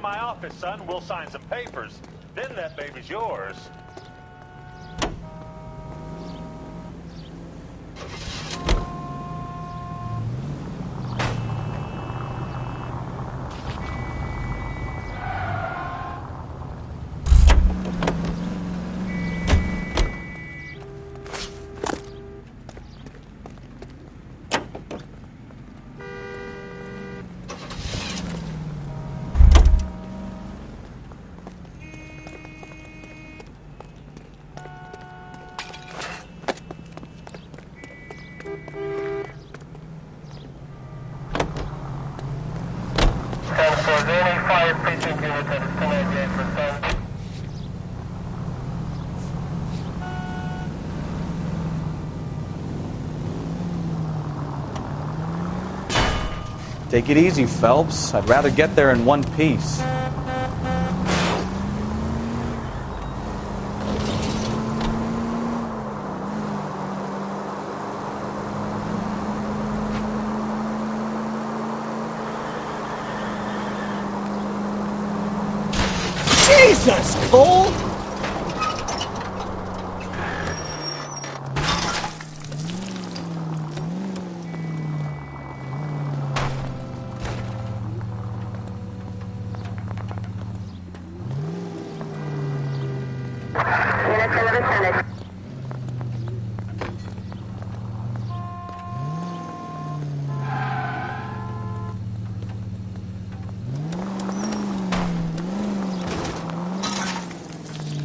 my office, son. We'll sign some papers. Then that baby's yours. Take it easy, Phelps. I'd rather get there in one piece. Jesus, Cole!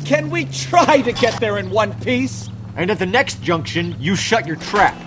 Can we try to get there in one piece? And at the next junction, you shut your trap.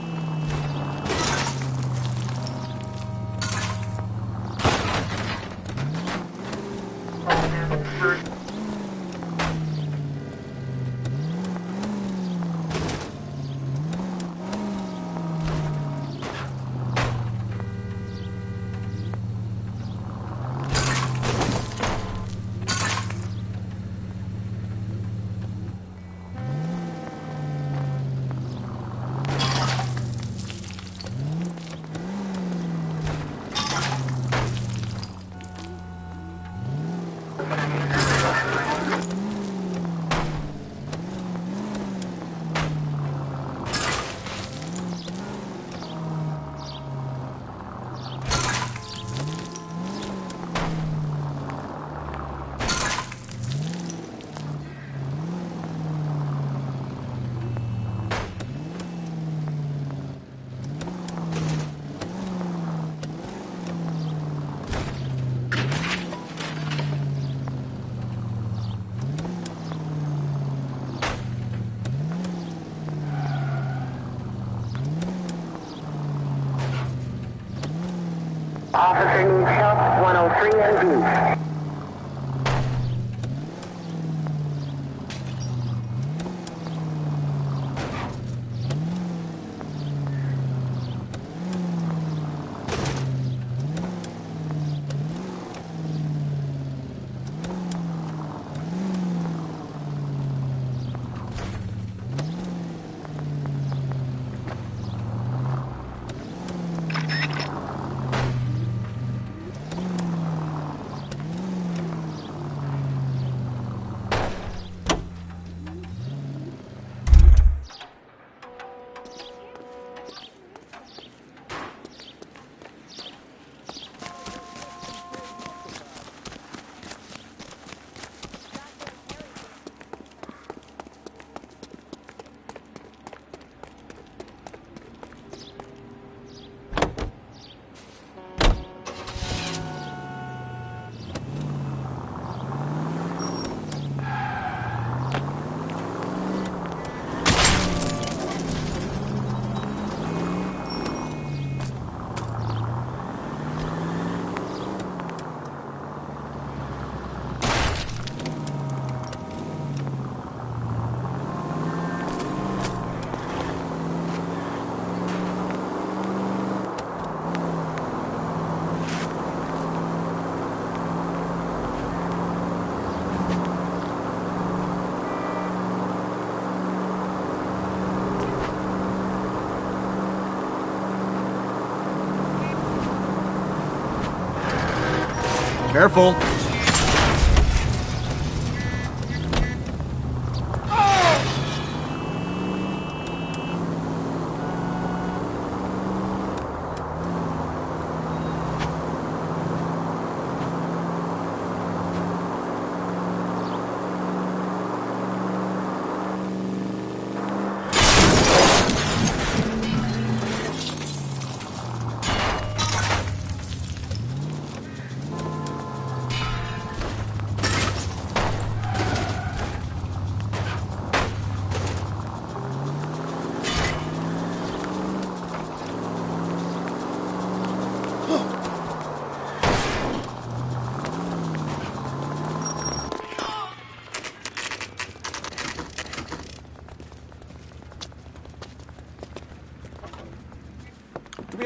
Officer needs help, 103 and B. Careful.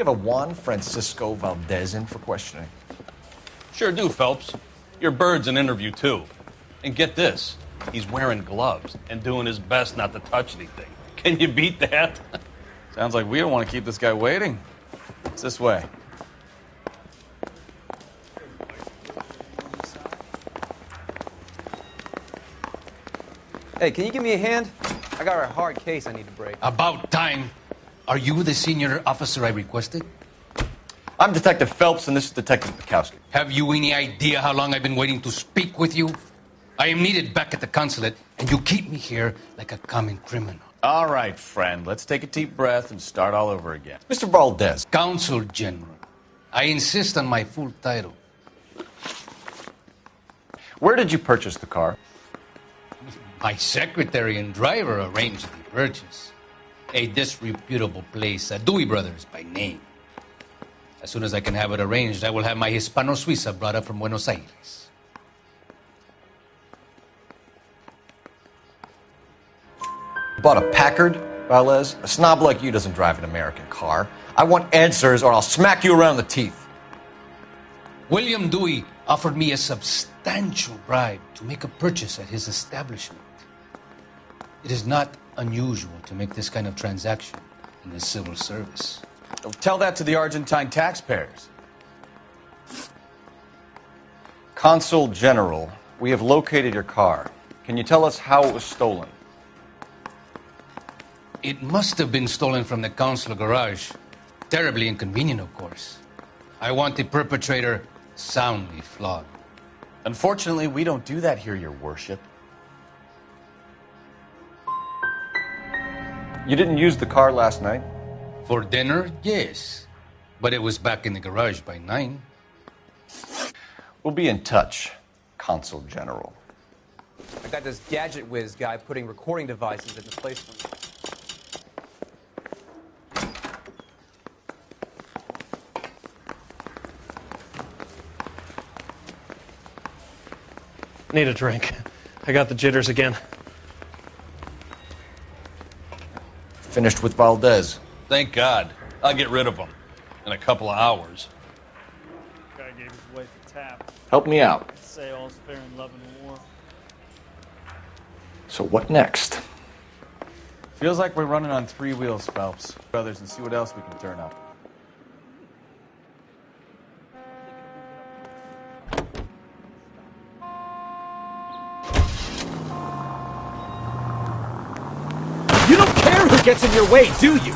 have a Juan Francisco Valdez in for questioning? Sure do, Phelps. Your bird's an interview, too. And get this, he's wearing gloves and doing his best not to touch anything. Can you beat that? Sounds like we don't want to keep this guy waiting. It's this way. Hey, can you give me a hand? I got a hard case I need to break. About time. Are you the senior officer I requested? I'm Detective Phelps, and this is Detective Bukowski. Have you any idea how long I've been waiting to speak with you? I am needed back at the consulate, and you keep me here like a common criminal. All right, friend. Let's take a deep breath and start all over again. Mr. Valdez. Consul General. I insist on my full title. Where did you purchase the car? My secretary and driver arranged the purchase. A disreputable place, Dewey Brothers by name. As soon as I can have it arranged, I will have my Hispano Suiza brought up from Buenos Aires. Bought a Packard, Valdez? A snob like you doesn't drive an American car. I want answers or I'll smack you around the teeth. William Dewey offered me a substantial bribe to make a purchase at his establishment. It is not unusual to make this kind of transaction in the civil service. Tell that to the Argentine taxpayers. Consul General, we have located your car. Can you tell us how it was stolen? It must have been stolen from the consular garage. Terribly inconvenient, of course. I want the perpetrator soundly flogged. Unfortunately, we don't do that here, Your Worship. You didn't use the car last night? For dinner, yes. But it was back in the garage by 9. We'll be in touch, Consul General. I got this Gadget Whiz guy putting recording devices in the place for me. Need a drink. I got the jitters again. Finished with Valdez. Thank God. I'll get rid of him in a couple of hours. Guy gave his wife a tap. Help me out. Say all's fair in love and war. So what next? Feels like we're running on 3 wheels, Phelps. Brothers, and see what else we can turn up. You don't care who gets in your way, do you?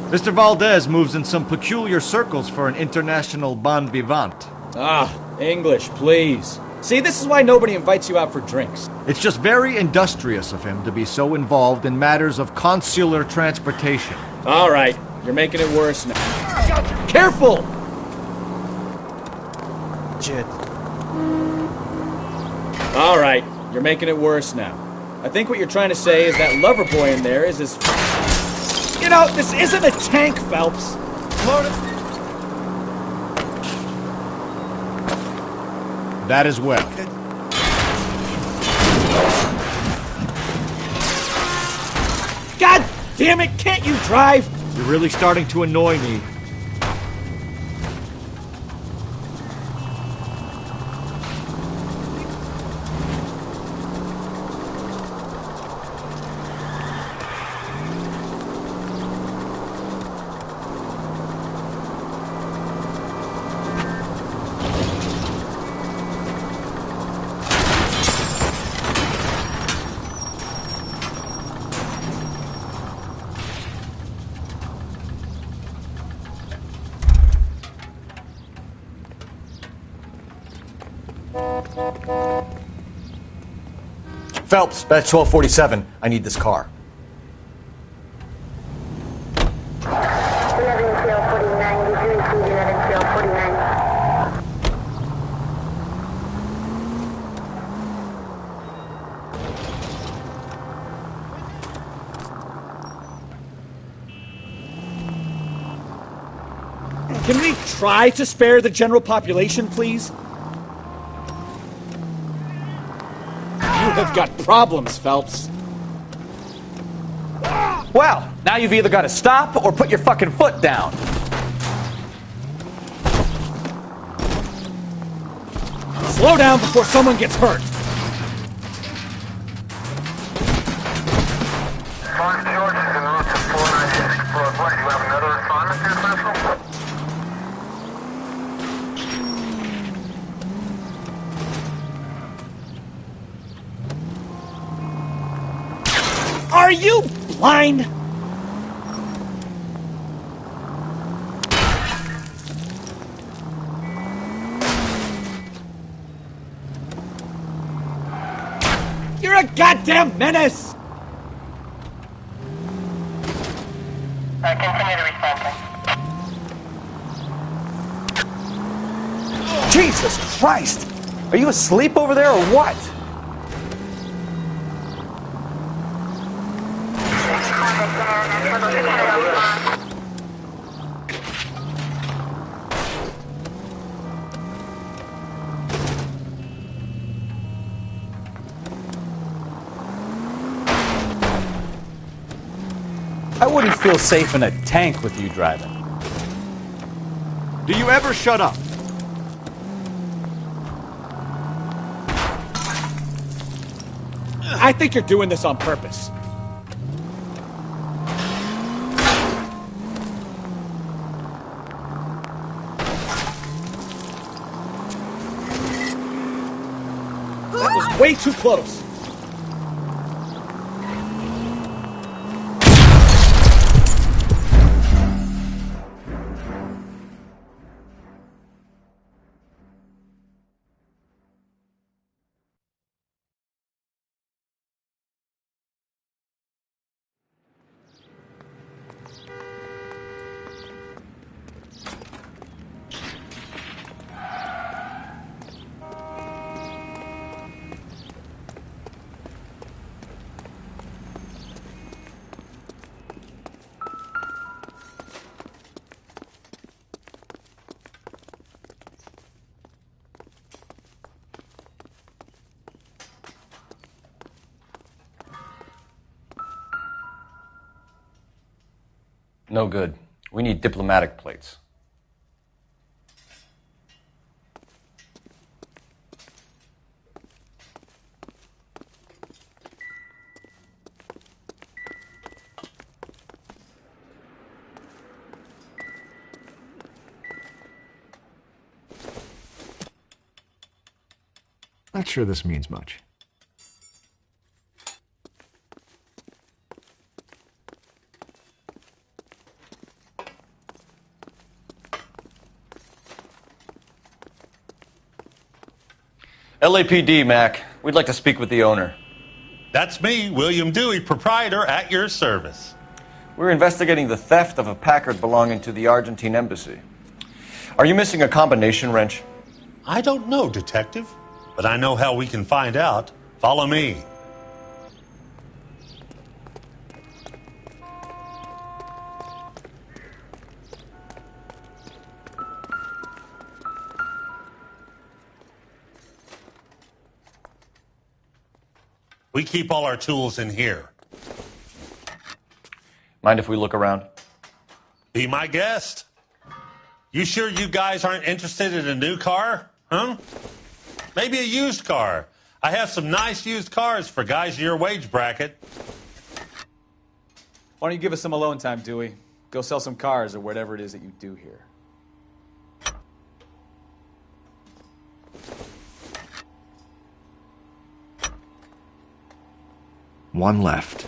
Mr. Valdez moves in some peculiar circles for an international bon vivant. Ah, English, please. See, this is why nobody invites you out for drinks. It's just very industrious of him to be so involved in matters of consular transportation. All right, you're making it worse now. Careful! Jid. All right, you're making it worse now. I think what you're trying to say is that lover boy in there is as... You know, this isn't a tank, Phelps. That as well. God damn it, can't you drive? You're really starting to annoy me. Phelps, that's 1247. I need this car. 11-49, did you receive 11-49? Can we try to spare the general population, please? You have got problems, Phelps. Well, now you've either got to stop or put your fucking foot down. Slow down before someone gets hurt. Fox George is en route to 496 for what? You have another assignment here, Central? Are you blind? You're a goddamn menace! Continue to respond. Jesus Christ! Are you asleep over there or what? I wouldn't feel safe in a tank with you driving. Do you ever shut up? I think you're doing this on purpose. That was way too close. No good. We need diplomatic plates. Not sure this means much. LAPD, Mac. We'd like to speak with the owner. That's me, William Dewey, proprietor, at your service. We're investigating the theft of a Packard belonging to the Argentine embassy. Are you missing a combination wrench? I don't know, Detective, but I know how we can find out. Follow me. We keep all our tools in here. Mind if we look around? Be my guest. You sure you guys aren't interested in a new car? Huh? Maybe a used car. I have some nice used cars for guys in your wage bracket. Why don't you give us some alone time, Dewey? Go sell some cars or whatever it is that you do here. One left.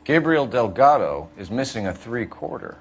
Gabriel Delgado is missing a 3/4.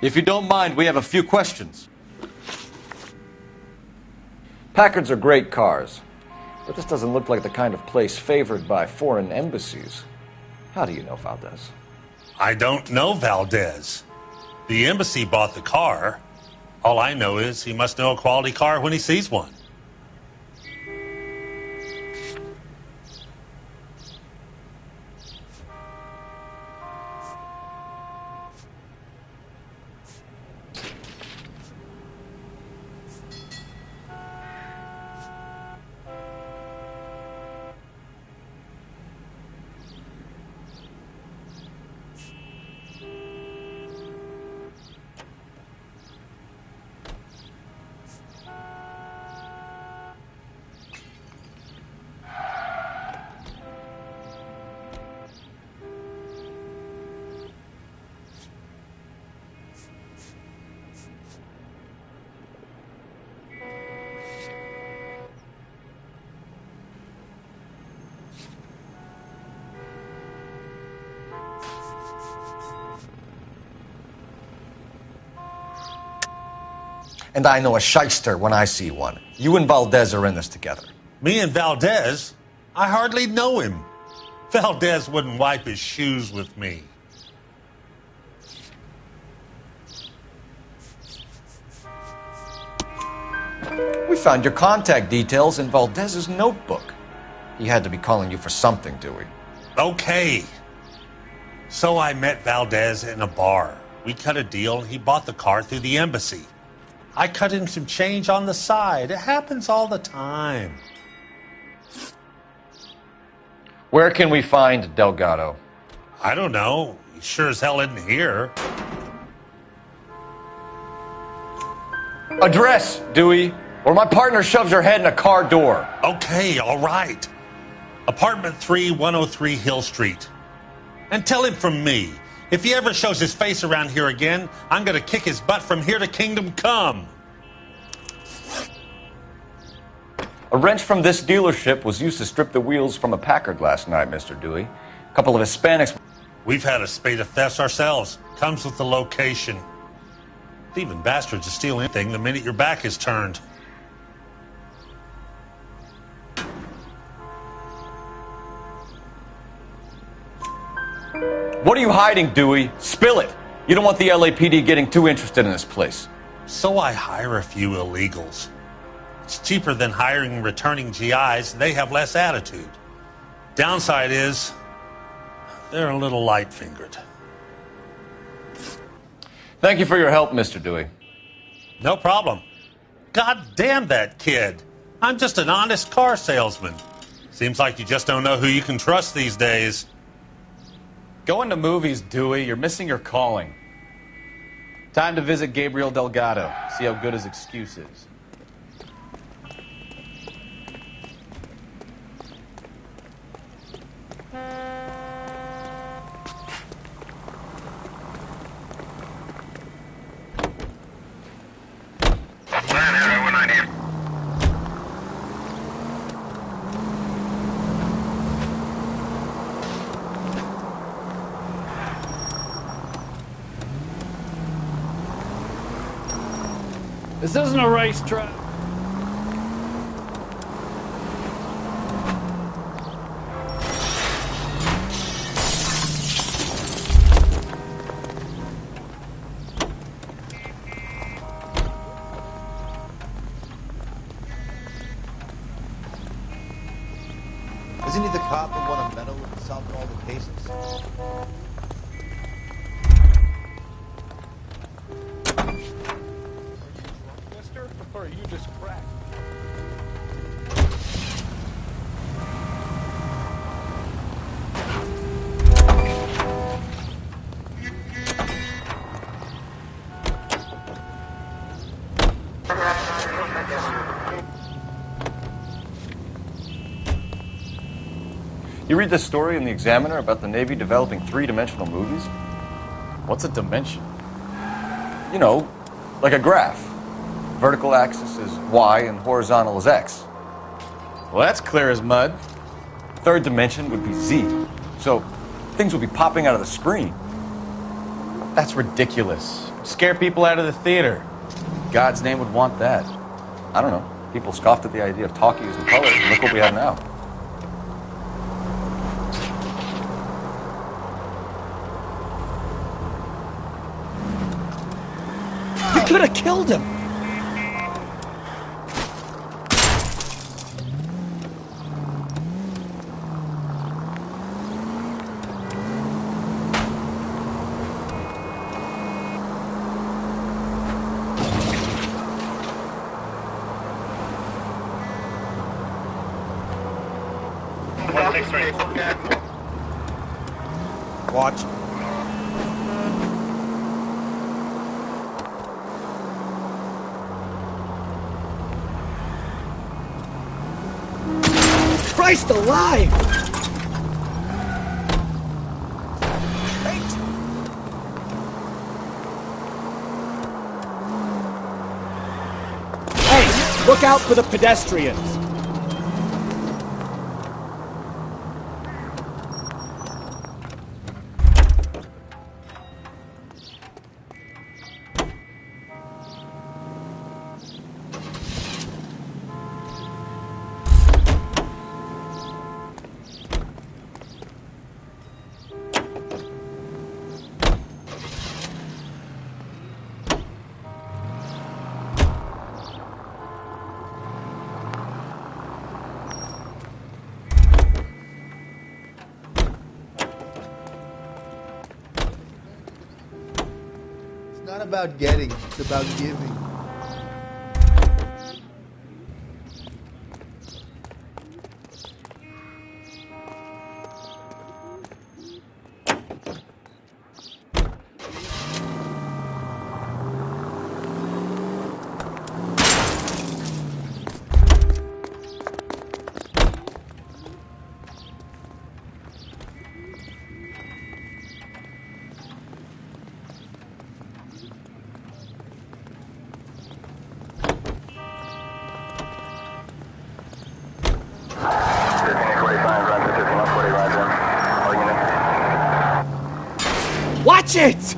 If you don't mind, we have a few questions. Packards are great cars, but this doesn't look like the kind of place favored by foreign embassies. How do you know Valdez? I don't know Valdez. The embassy bought the car. All I know is he must know a quality car when he sees one. And I know a shyster when I see one. You and Valdez are in this together. Me and Valdez? I hardly know him. Valdez wouldn't wipe his shoes with me. We found your contact details in Valdez's notebook. He had to be calling you for something, Dewey. Okay. So I met Valdez in a bar. We cut a deal and he bought the car through the embassy. I cut him some change on the side. It happens all the time. Where can we find Delgado? I don't know. He sure as hell isn't here. Address, Dewey, or my partner shoves your head in a car door. Okay, all right. Apartment 3, 103 Hill Street. And tell him from me, if he ever shows his face around here again, I'm going to kick his butt from here to Kingdom Come. A wrench from this dealership was used to strip the wheels from a Packard last night, Mr. Dewey. A couple of Hispanics... We've had a spate of thefts ourselves. Comes with the location. Thieving bastards will steal anything the minute your back is turned. What are you hiding, Dewey? Spill it. You don't want the LAPD getting too interested in this place. So I hire a few illegals. It's cheaper than hiring returning GIs. They have less attitude. Downside is they're a little light-fingered. Thank you for your help, Mr. Dewey. No problem. God damn that kid. I'm just an honest car salesman. Seems like you just don't know who you can trust these days. Going to movies, Dewey. You're missing your calling. Time to visit Gabriel Delgado. See how good his excuse is. This isn't a racetrack. Isn't he the cop that won a medal and solved all the cases? Or are you just cracked? You read this story in the Examiner about the Navy developing three-dimensional movies? What's a dimension? You know, like a graph. Vertical axis is Y and horizontal is X. Well, that's clear as mud. Third dimension would be Z. So things would be popping out of the screen. That's ridiculous. Scare people out of the theater. God's name would want that. I don't know. People scoffed at the idea of talkies in color. Look what we have now. You could have killed him. Watch. Christ alive! Hey, look out for the pedestrians. It's not about getting, it's about giving. Watch it!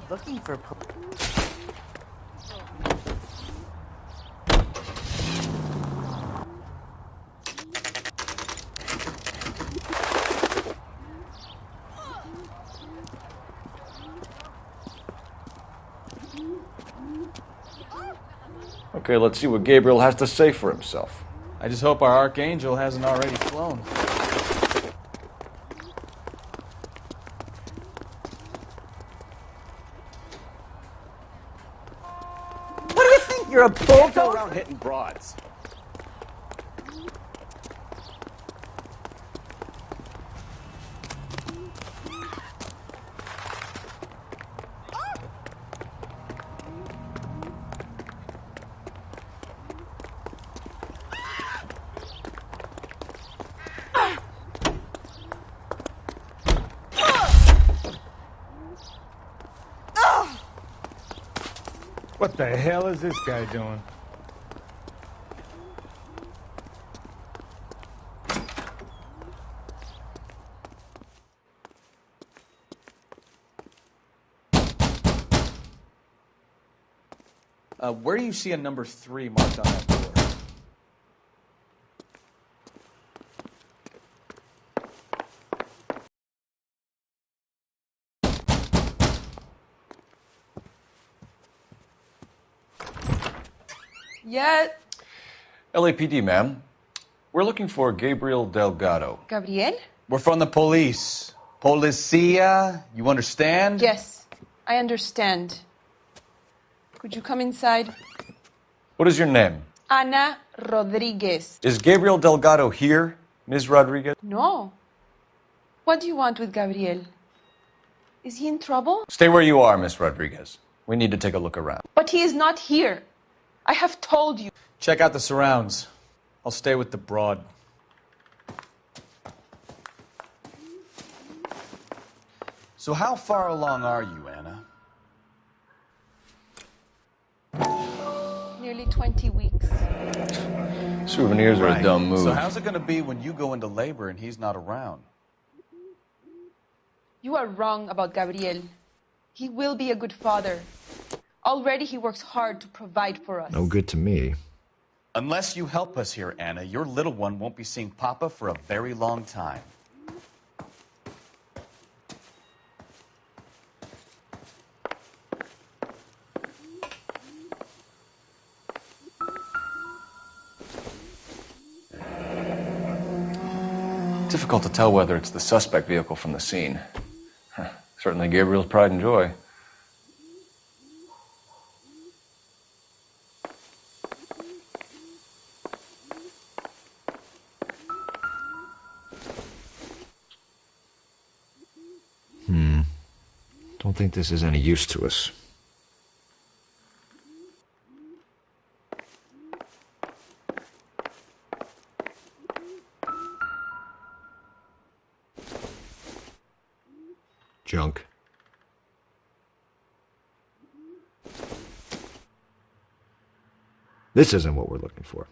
Looking for Okay, let's see what Gabriel has to say for himself. I just hope our Archangel hasn't already flown. What do you think? You're a bulldozer around hitting broads. What the hell is this guy doing? Where do you see a number 3 marked on that door? Yeah. LAPD, ma'am. We're looking for Gabriel Delgado. Gabriel? We're from the police. Policia, you understand? Yes, I understand. Could you come inside? What is your name? Ana Rodriguez. Is Gabriel Delgado here, Ms. Rodriguez? No. What do you want with Gabriel? Is he in trouble? Stay where you are, Ms. Rodriguez. We need to take a look around. But he is not here. I have told you. Check out the surrounds. I'll stay with the broad. So how far along are you, Anna? Nearly 20 weeks. Souvenirs are a dumb move. So how's it going to be when you go into labor and he's not around? You are wrong about Gabriel. He will be a good father. Already he works hard to provide for us. No good to me. Unless you help us here, Anna, your little one won't be seeing Papa for a very long time. Difficult to tell whether it's the suspect vehicle from the scene. Certainly Gabriel's pride and joy. Don't think this is any use to us. Junk. This isn't what we're looking for.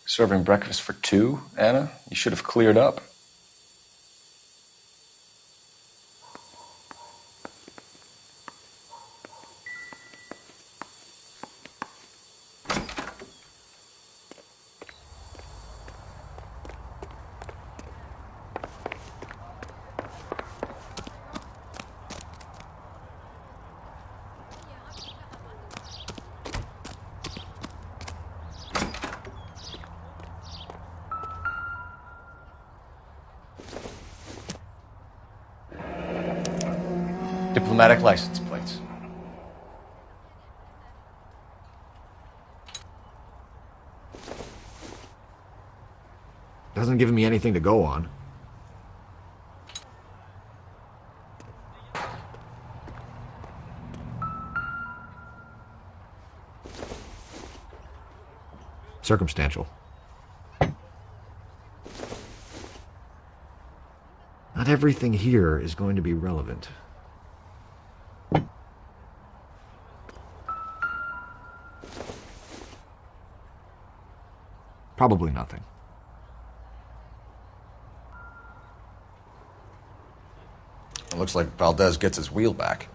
Serving breakfast for 2, Anna? You should have cleared up. Diplomatic license plates. Doesn't give me anything to go on. Circumstantial. Not everything here is going to be relevant. Probably nothing. It looks like Valdez gets his wheel back.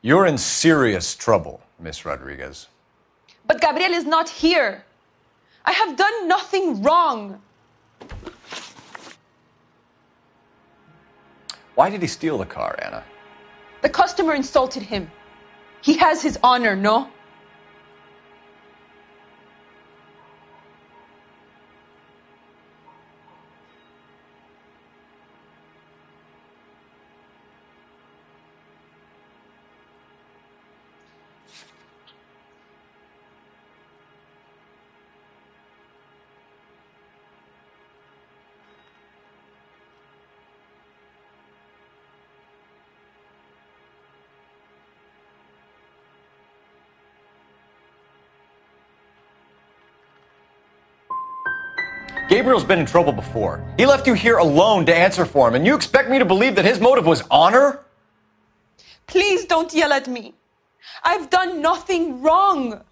You're in serious trouble, Miss Rodriguez. But Gabriel is not here. I have done nothing wrong. Why did he steal the car, Anna? The customer insulted him. He has his honor, no? Gabriel's been in trouble before. He left you here alone to answer for him, and you expect me to believe that his motive was honor? Please don't yell at me. I've done nothing wrong.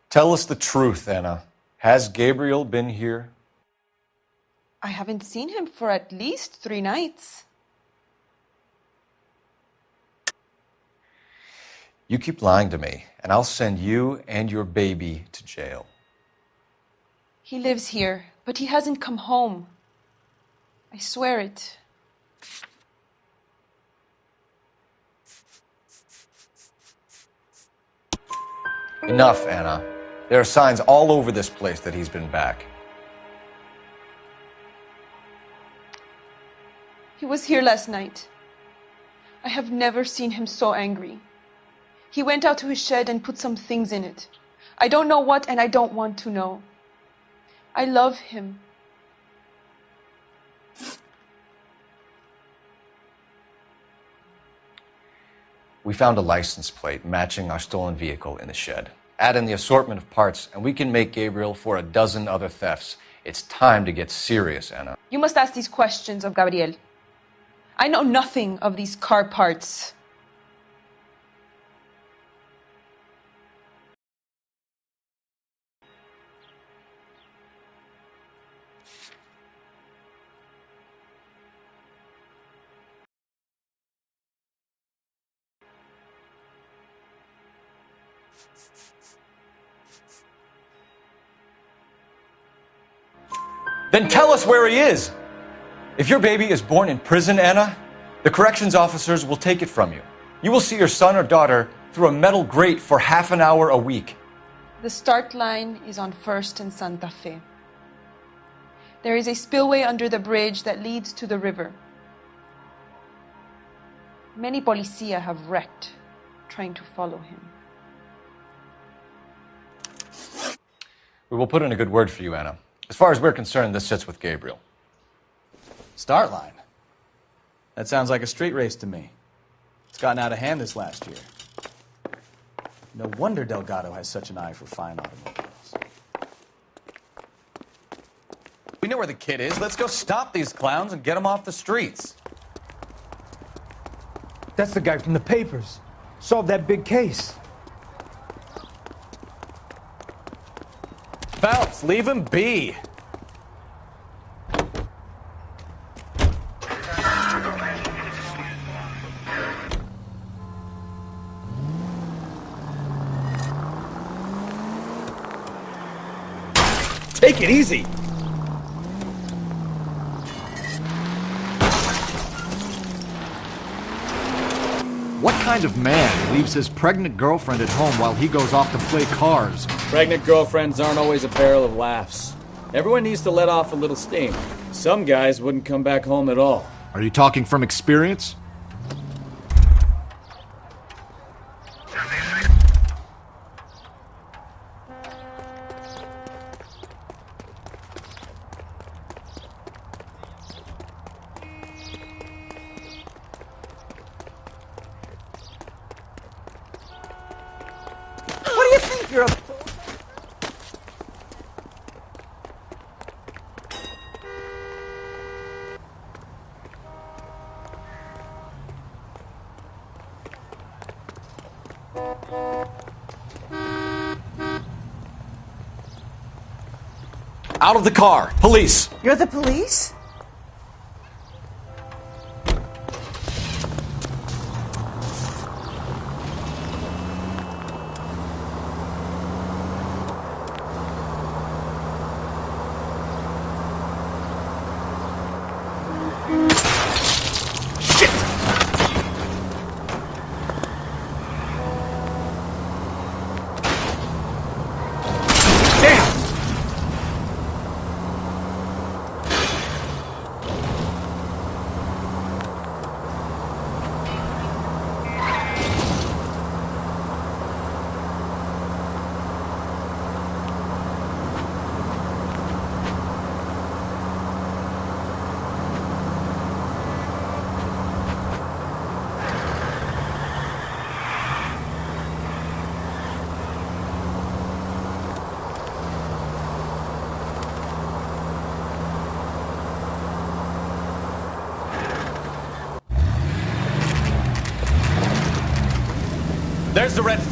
Tell us the truth, Anna. Has Gabriel been here? I haven't seen him for at least 3 nights. You keep lying to me, and I'll send you and your baby to jail. He lives here, but he hasn't come home. I swear it. Enough, Anna. There are signs all over this place that he's been back. He was here last night. I have never seen him so angry. He went out to his shed and put some things in it. I don't know what, and I don't want to know. I love him. We found a license plate matching our stolen vehicle in the shed. Add in the assortment of parts, and we can make Gabriel for a dozen other thefts. It's time to get serious, Anna. You must ask these questions of Gabriel. I know nothing of these car parts. Then tell us where he is. If your baby is born in prison, Anna, the corrections officers will take it from you. You will see your son or daughter through a metal grate for half an hour a week. The start line is on 1st and Santa Fe. There is a spillway under the bridge that leads to the river. Many policia have wrecked trying to follow him. We will put in a good word for you, Anna. As far as we're concerned, this sits with Gabriel. Start line? That sounds like a street race to me. It's gotten out of hand this last year. No wonder Delgado has such an eye for fine automobiles. We know where the kid is. Let's go stop these clowns and get them off the streets. That's the guy from the papers. Solved that big case. Phelps, leave him be. Take it easy. What kind of man leaves his pregnant girlfriend at home while he goes off to play cars? Pregnant girlfriends aren't always a barrel of laughs. Everyone needs to let off a little steam. Some guys wouldn't come back home at all. Are you talking from experience? What do you think you're a... Out of the car! Police! You're the police?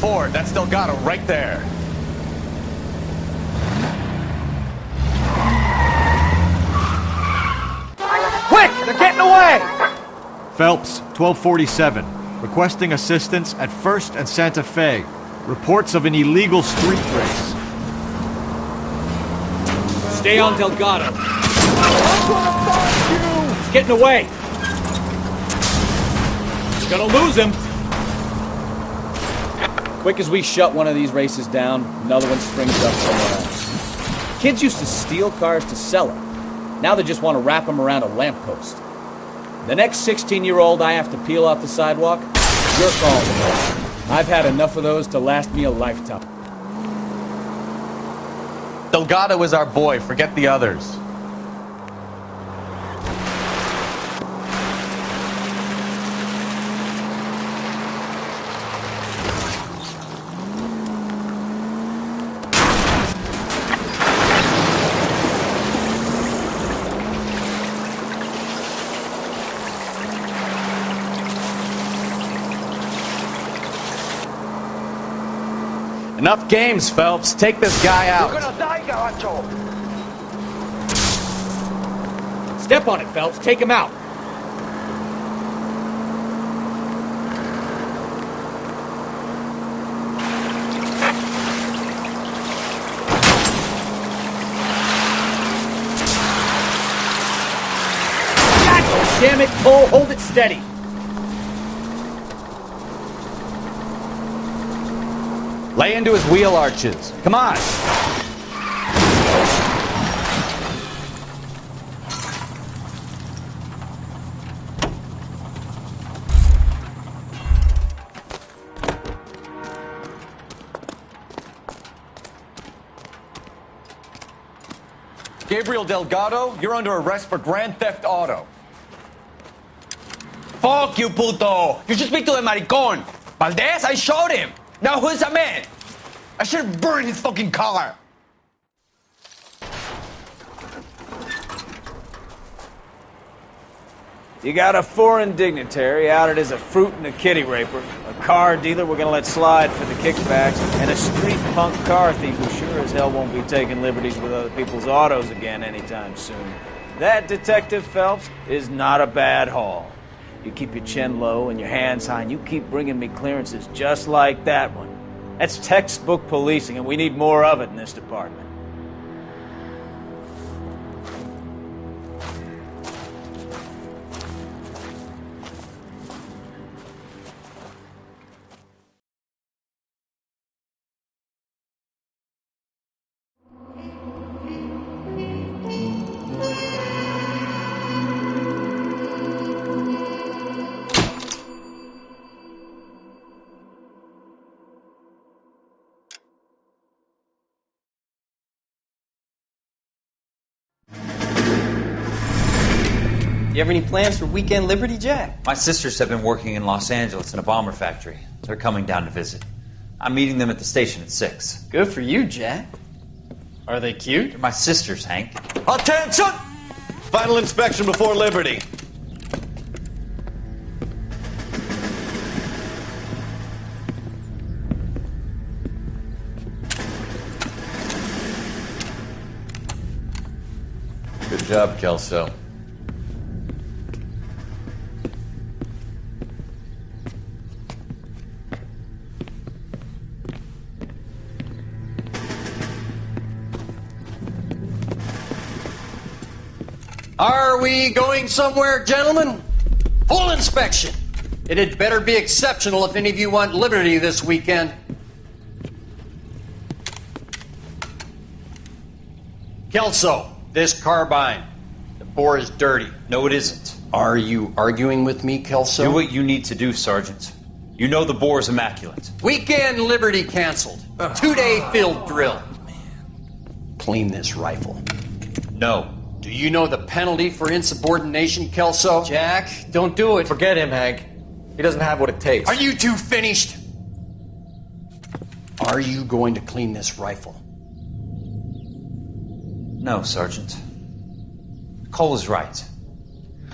Ford. That's Delgado right there. Quick! They're getting away! Phelps, 1247. Requesting assistance at 1st and Santa Fe. Reports of an illegal street race. Stay on Delgado. He's getting away. Gonna lose him. Quick as we shut one of these races down, another one springs up somewhere else. Kids used to steal cars to sell them. Now they just want to wrap them around a lamppost. The next 16-year-old I have to peel off the sidewalk, your call. I've had enough of those to last me a lifetime. Delgado is our boy. Forget the others. Enough games, Phelps. Take this guy out. You're gonna die, Garacho. Step on it, Phelps. Take him out. God damn it, Cole. Hold it steady. Lay into his wheel arches. Come on. Gabriel Delgado, you're under arrest for Grand Theft Auto. Fuck you, puto! You should speak to the maricón. Valdez, I showed him. Now who's the man? I should have burned his fucking car. You got a foreign dignitary outed as a fruit and a kitty raper, a car dealer we're gonna let slide for the kickbacks, and a street punk car thief who sure as hell won't be taking liberties with other people's autos again anytime soon. That, Detective Phelps, is not a bad haul. You keep your chin low and your hands high, and you keep bringing me clearances just like that one. That's textbook policing, and we need more of it in this department. You have any plans for Weekend Liberty, Jack? My sisters have been working in Los Angeles in a bomber factory. They're coming down to visit. I'm meeting them at the station at 6. Good for you, Jack. Are they cute? They're my sisters, Hank. Attention! Final inspection before Liberty. Good job, Kelso. Are we going somewhere, gentlemen? Full inspection. It had better be exceptional if any of you want liberty this weekend. Kelso, this carbine. The bore is dirty. No, it isn't. Are you arguing with me, Kelso? Do what you need to do, Sergeant. You know the bore is immaculate. Weekend liberty canceled. 2-day field drill. Clean this rifle. No. Do you know the penalty for insubordination, Kelso? Jack, don't do it. Forget him, Hank. He doesn't have what it takes. Are you two finished? Are you going to clean this rifle? No, Sergeant. Cole is right.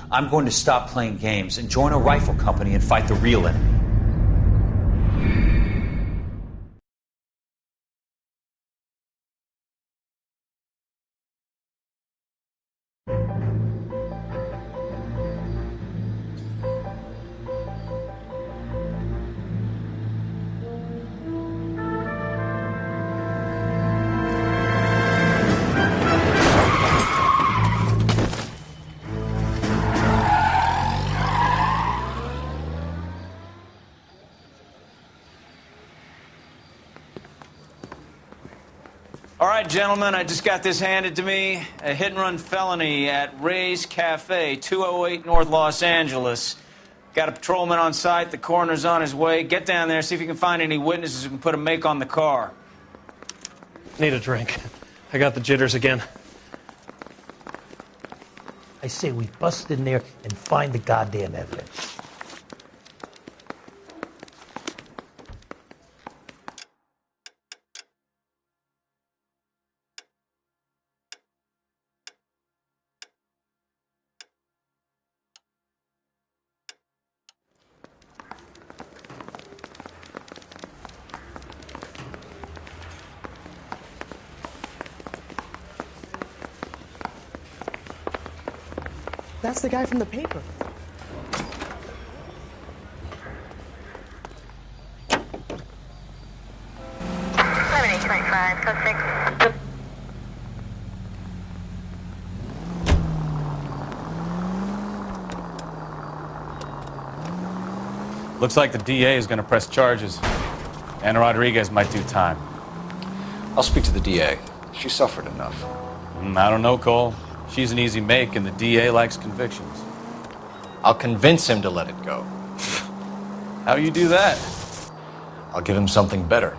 I'm going to stop playing games and join a rifle company and fight the real enemy. right, gentlemen, I just got this handed to me. A hit-and-run felony at Ray's Cafe, 208 North Los Angeles. Got a patrolman on site. The coroner's on his way. Get down there, see if you can find any witnesses who can put a make on the car. Need a drink. I got the jitters again. I say we bust in there and find the goddamn evidence. That's the guy from the paper. Looks like the DA is going to press charges. Anna Rodriguez might do time. I'll speak to the DA. She suffered enough. I don't know, Cole. She's an easy make, and the DA likes convictions. I'll convince him to let it go. How you do that? I'll give him something better.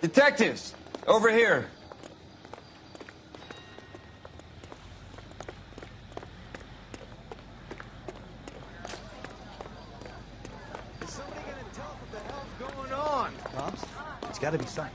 Detectives, over here. Is somebody gonna tell us what the hell's going on? Pops, it's gotta be science.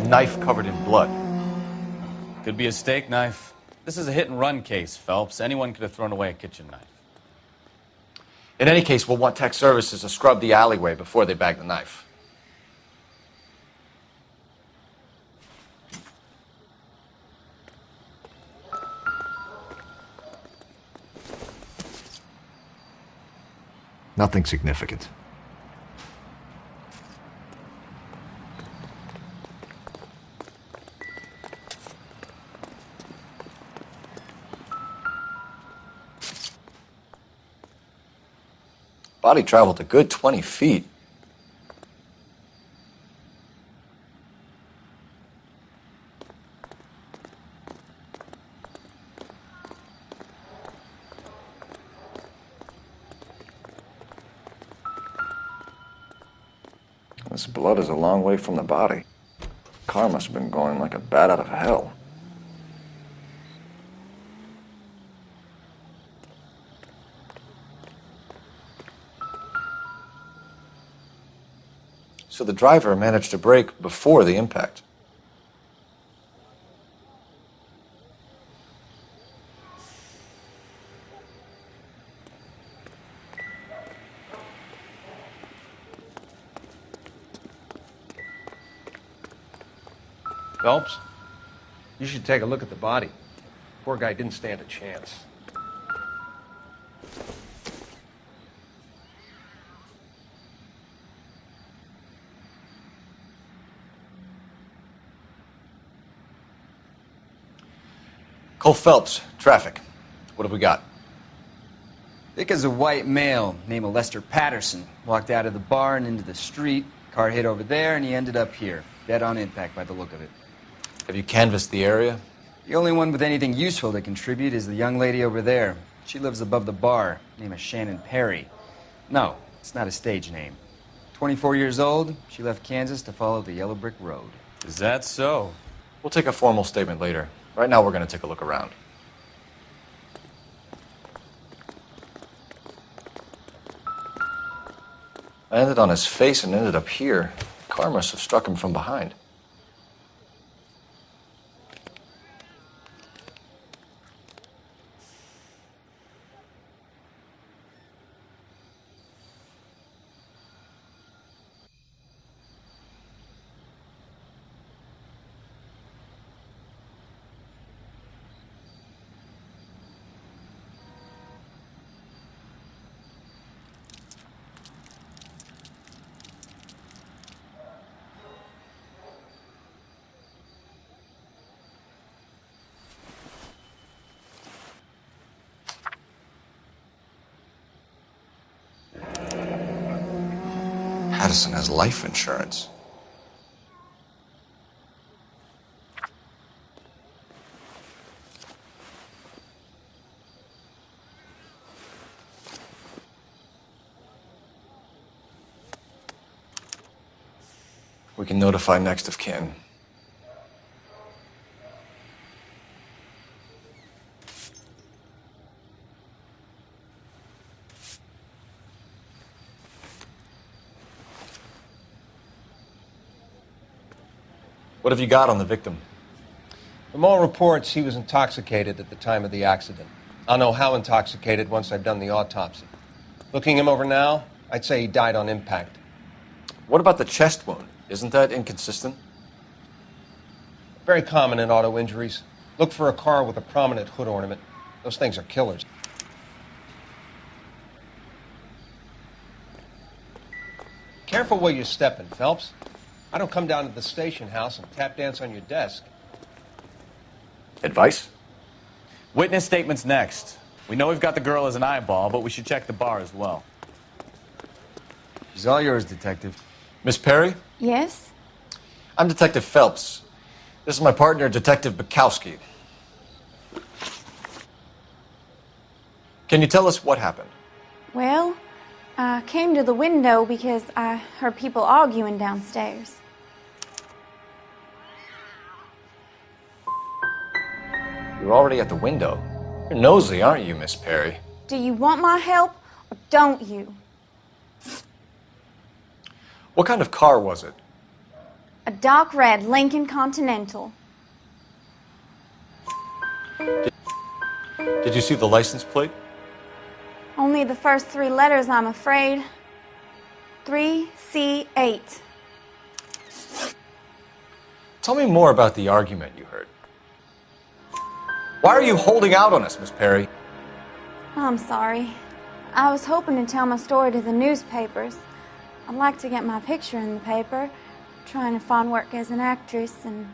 Knife covered in blood. Could be a steak knife. This is a hit-and-run case, Phelps. Anyone could have thrown away a kitchen knife. In any case, we'll want tech services to scrub the alleyway before they bag the knife. Nothing significant. Body traveled a good 20 feet. This blood is a long way from the body. Car must have been going like a bat out of hell. So the driver managed to brake before the impact. Phelps, you should take a look at the body. Poor guy didn't stand a chance. Cole Phelps, traffic. What have we got? Thick as a white male named Lester Patterson. Walked out of the bar and into the street. Car hit over there, and he ended up here. Dead on impact by the look of it. Have you canvassed the area? The only one with anything useful to contribute is the young lady over there. She lives above the bar. Name is Shannon Perry. No, it's not a stage name. 24 years old, she left Kansas to follow the Yellow Brick Road. Is that so? We'll take a formal statement later. Right now, we're going to take a look around. I landed on his face and ended up here. The car must have struck him from behind. Patterson has life insurance. We can notify next of kin. What have you got on the victim? From all reports, he was intoxicated at the time of the accident. I'll know how intoxicated once I've done the autopsy. Looking him over now, I'd say he died on impact. What about the chest wound? Isn't that inconsistent? Very common in auto injuries. Look for a car with a prominent hood ornament. Those things are killers. Careful where you're stepping, Phelps. I don't come down to the station house and tap dance on your desk. Advice? Witness statements next. We know we've got the girl as an eyeball, but we should check the bar as well. She's all yours, Detective. Miss Perry? Yes? I'm Detective Phelps. This is my partner, Detective Bukowski. Can you tell us what happened? Well, I came to the window because I heard people arguing downstairs. You're already at the window. You're nosy, aren't you, Miss Perry? Do you want my help or don't you? What kind of car was it? A dark red Lincoln Continental. Did you see the license plate? Only the first 3 letters, I'm afraid. 3C8. Tell me more about the argument you heard. Why are you holding out on us, Miss Perry? I'm sorry. I was hoping to tell my story to the newspapers. I'd like to get my picture in the paper. Trying to find work as an actress, and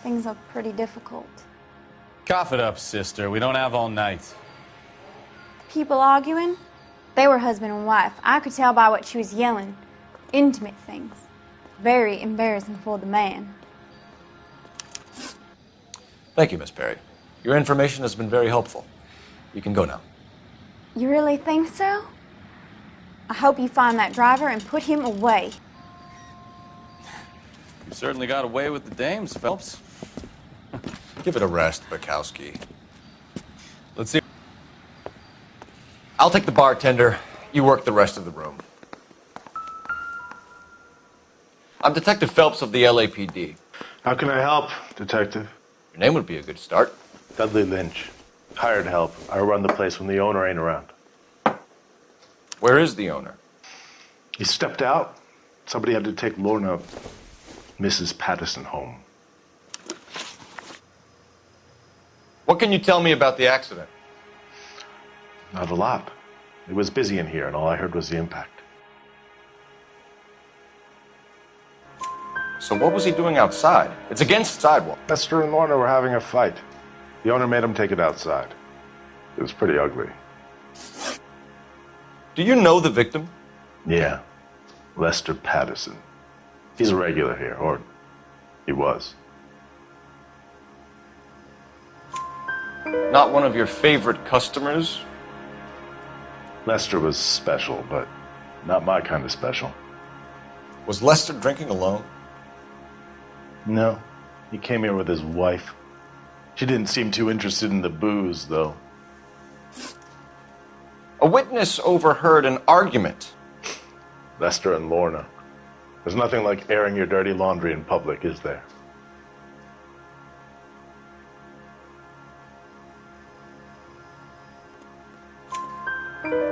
things look pretty difficult. Cough it up, sister. We don't have all night. People arguing? They were husband and wife. I could tell by what she was yelling. Intimate things. Very embarrassing for the man. Thank you, Miss Perry. Your information has been very helpful. You can go now. You really think so? I hope you find that driver and put him away. You certainly got away with the dames, Phelps. Give it a rest, Bukowski. Let's see. I'll take the bartender. You work the rest of the room. I'm Detective Phelps of the LAPD. How can I help, Detective? Your name would be a good start. Dudley Lynch. Hired help. I run the place when the owner ain't around. Where is the owner? He stepped out. Somebody had to take Lorna, Mrs. Patterson, home. What can you tell me about the accident? Not a lot. It was busy in here, and all I heard was the impact. So what was he doing outside? It's against sidewalk. Lester and Lorna were having a fight. The owner made him take it outside. It was pretty ugly. Do you know the victim? Yeah. Lester Patterson. He's a regular here, or he was. Not one of your favorite customers? Lester was special, but not my kind of special. Was Lester drinking alone? No. He came here with his wife. She didn't seem too interested in the booze, though. A witness overheard an argument. Lester and Lorna. There's nothing like airing your dirty laundry in public, is there?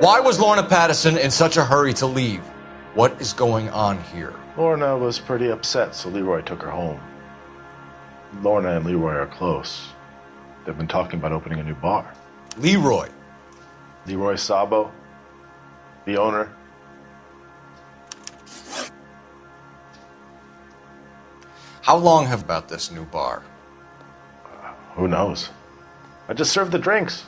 Why was Lorna Patterson in such a hurry to leave? What is going on here? Lorna was pretty upset, so Leroy took her home. Lorna and Leroy are close. They've been talking about opening a new bar. Leroy? Leroy Sabo, the owner. How long have about this new bar? Who knows? I just served the drinks.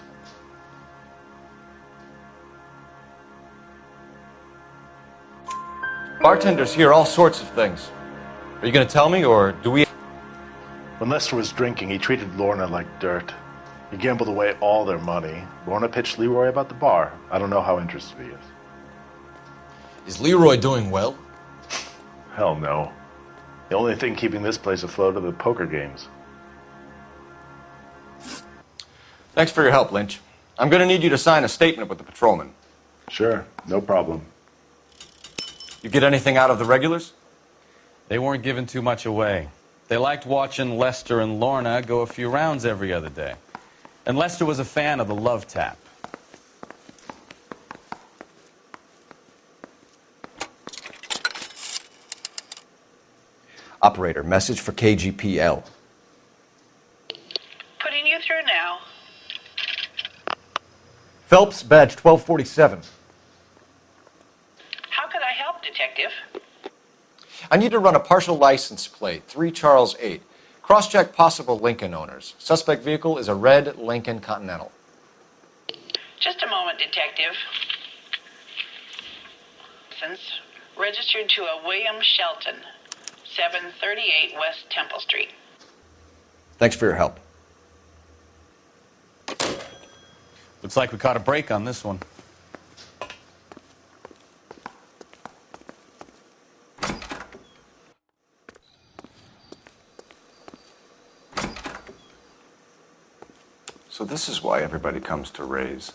Bartenders hear all sorts of things. Are you going to tell me, or do we... When Lester was drinking, he treated Lorna like dirt. He gambled away all their money. Lorna pitched Leroy about the bar. I don't know how interested he is. Is Leroy doing well? Hell no. The only thing keeping this place afloat are the poker games. Thanks for your help, Lynch. I'm going to need you to sign a statement with the patrolman. Sure, no problem. You get anything out of the regulars? They weren't giving too much away. They liked watching Lester and Lorna go a few rounds every other day. And Lester was a fan of the Love Tap. Operator, message for KGPL. Putting you through now. Phelps, badge 1247. How could I help, Detective? I need to run a partial license plate, 3 Charles 8. Cross-check possible Lincoln owners. Suspect vehicle is a red Lincoln Continental. Just a moment, Detective. Registered to a William Shelton, 738 West Temple Street. Thanks for your help. Looks like we caught a break on this one. So this is why everybody comes to Ray's.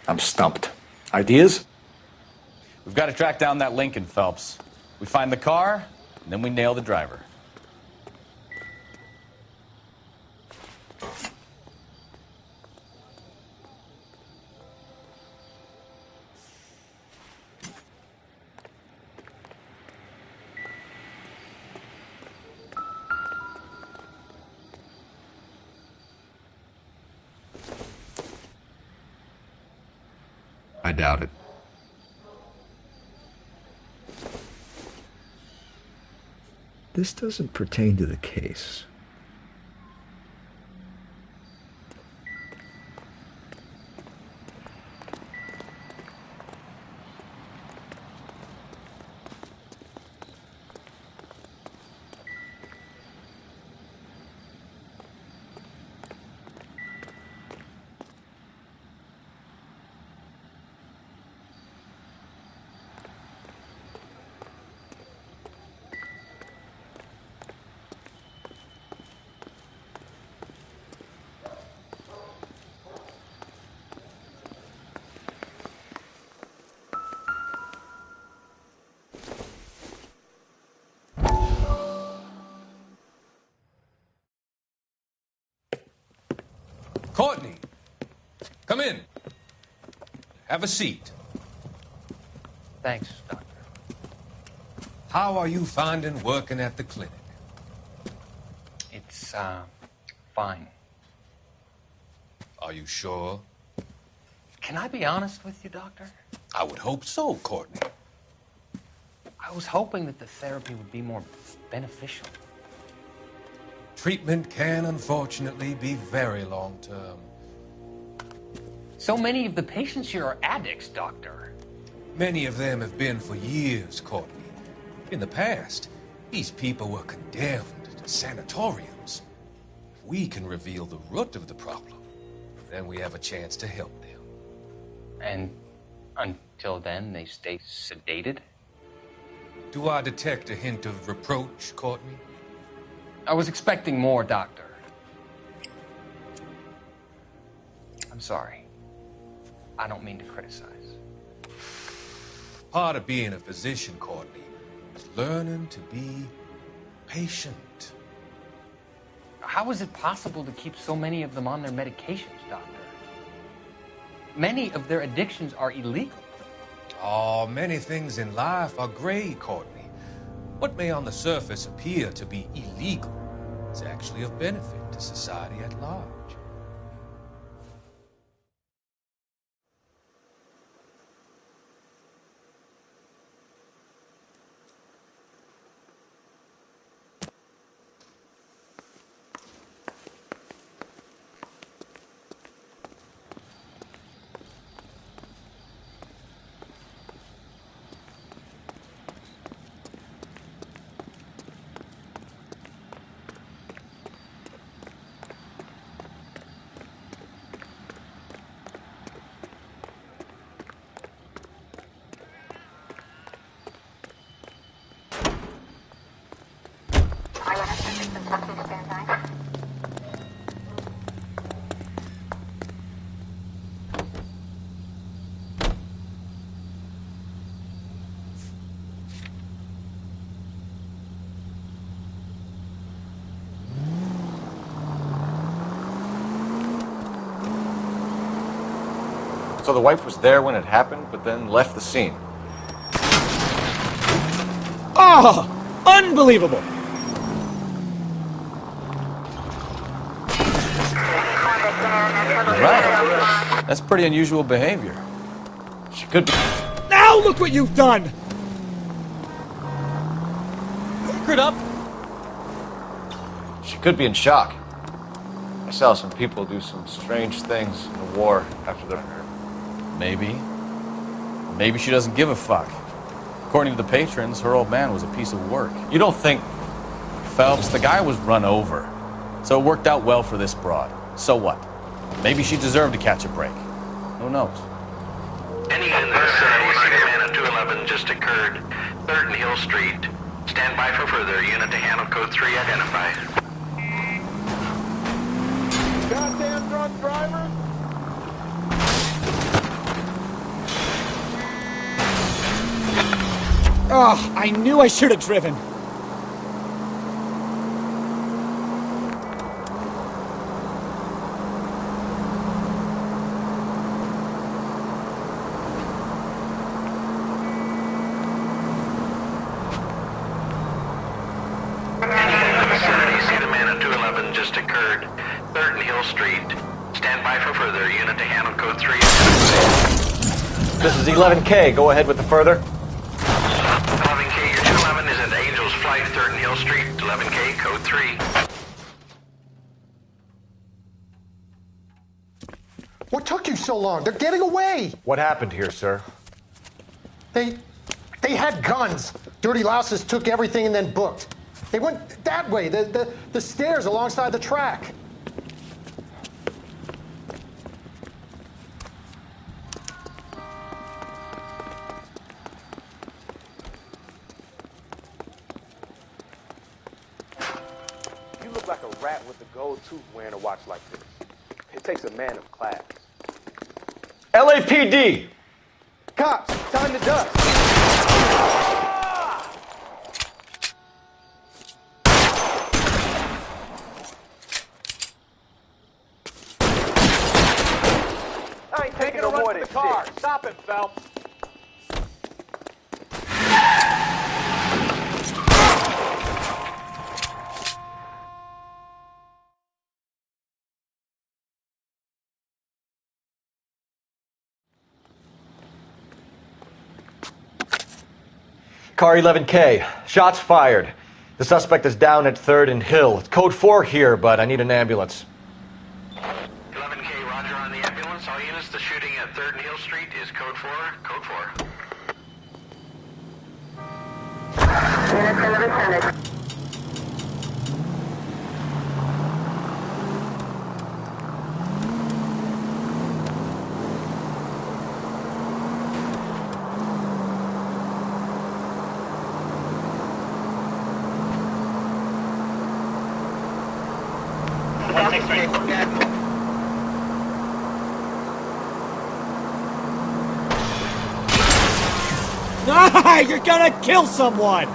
I'm stumped. Ideas? We've got to track down that Lincoln, Phelps. We find the car, and then we nail the driver. I doubt it. This doesn't pertain to the case. Courtney, come in. Have a seat. Thanks, Doctor. How are you finding working at the clinic? It's, fine. Are you sure? Can I be honest with you, Doctor? I would hope so, Courtney. I was hoping that the therapy would be more beneficial. Treatment can, unfortunately, be very long-term. So many of the patients here are addicts, Doctor. Many of them have been for years, Courtney. In the past, these people were condemned to sanatoriums. If we can reveal the root of the problem, then we have a chance to help them. And until then, they stay sedated? Do I detect a hint of reproach, Courtney? I was expecting more, Doctor. I'm sorry. I don't mean to criticize. Part of being a physician, Courtney, is learning to be patient. How is it possible to keep so many of them on their medications, Doctor? Many of their addictions are illegal. Oh, many things in life are gray, Courtney. What may on the surface appear to be illegal is actually of benefit to society at large. So the wife was there when it happened, but then left the scene. Oh! Unbelievable! Right. That's pretty unusual behavior. She could be. Now look what you've done! Screwed up. She could be in shock. I saw some people do some strange things in the war after they're hurt. Maybe. Maybe she doesn't give a fuck. According to the patrons, her old man was a piece of work. You don't think... Phelps, the guy was run over. So it worked out well for this broad. So what? Maybe she deserved to catch a break. Who knows? Any in this man at 211 just occurred. 3rd and Hill Street. Stand by for further. Unit to handle code 3 identified. Goddamn drunk driver! Oh, I knew I should have driven. See the man at 211 just occurred. 3rd and Hill Street. Stand by for further. Unit to handle code 3 identified. This is 11K. Go ahead with the further. 11K, your 211 is at Angels Flight, 3rd and Hill Street. 11K, code 3. What took you so long? They're getting away! What happened here, sir? They had guns. Dirty louses took everything and then booked. They went that way, the stairs alongside the track. You look like a rat with a gold tooth wearing a watch like this. It takes a man of class. LAPD! Cops, time to dust. gonna run to the car. Stop him, Phelps. Car 11K. Shots fired. The suspect is down at 3rd and Hill. It's code 4 here, but I need an ambulance. 11K, roger on the ambulance. All units, the shooting at 3rd and Hill Street is code 4. Code 4. Units 1110. You're gonna kill someone!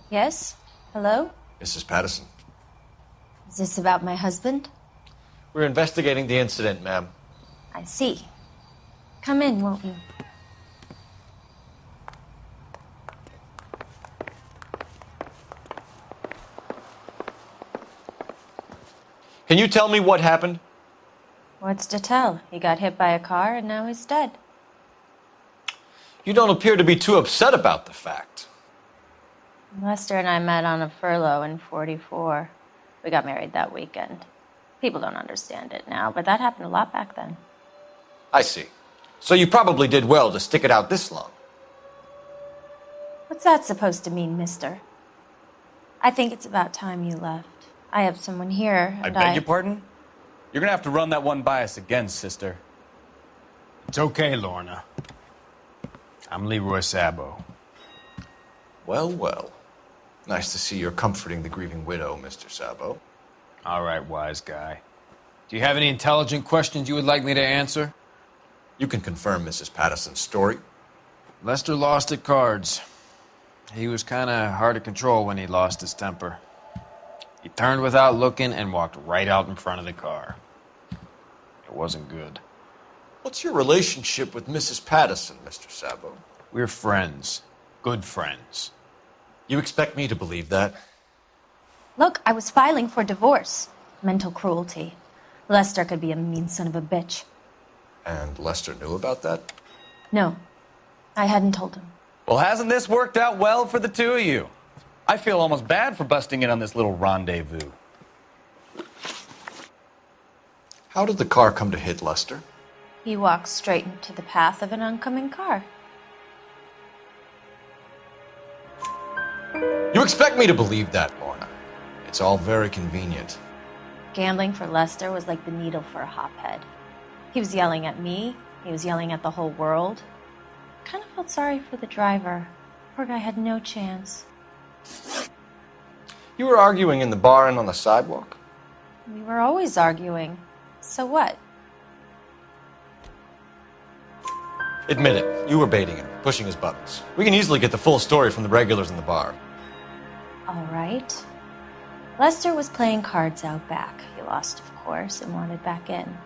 Yes? Hello? Mrs. Patterson. Is this about my husband? We're investigating the incident, ma'am. I see. Come in, won't you? Can you tell me what happened? What's to tell? He got hit by a car and now he's dead. You don't appear to be too upset about the fact. Lester and I met on a furlough in '44. We got married that weekend. People don't understand it now, but that happened a lot back then. I see. So you probably did well to stick it out this long. What's that supposed to mean, mister? I think it's about time you left. I have someone here, I and beg your pardon? You're gonna have to run that one by us again, sister. It's okay, Lorna. I'm Leroy Sabo. Well, well. Nice to see you're comforting the grieving widow, Mr. Sabo. All right, wise guy. Do you have any intelligent questions you would like me to answer? You can confirm Mrs. Patterson's story. Lester lost at cards. He was kind of hard to control when he lost his temper. He turned without looking and walked right out in front of the car. It wasn't good. What's your relationship with Mrs. Patterson, Mr. Sabo? We're friends. Good friends. You expect me to believe that? Look, I was filing for divorce. Mental cruelty. Lester could be a mean son of a bitch. And Lester knew about that? No, I hadn't told him. Well, hasn't this worked out well for the two of you? I feel almost bad for busting in on this little rendezvous. How did the car come to hit Lester? He walked straight into the path of an oncoming car. You expect me to believe that, Lorna. It's all very convenient. Gambling for Lester was like the needle for a hophead. He was yelling at me. He was yelling at the whole world. I kind of felt sorry for the driver. Poor guy had no chance. You were arguing in the bar and on the sidewalk? We were always arguing. So what? Admit it, you were baiting him, pushing his buttons. We can easily get the full story from the regulars in the bar. All right. Lester was playing cards out back. He lost, of course, and wanted back in.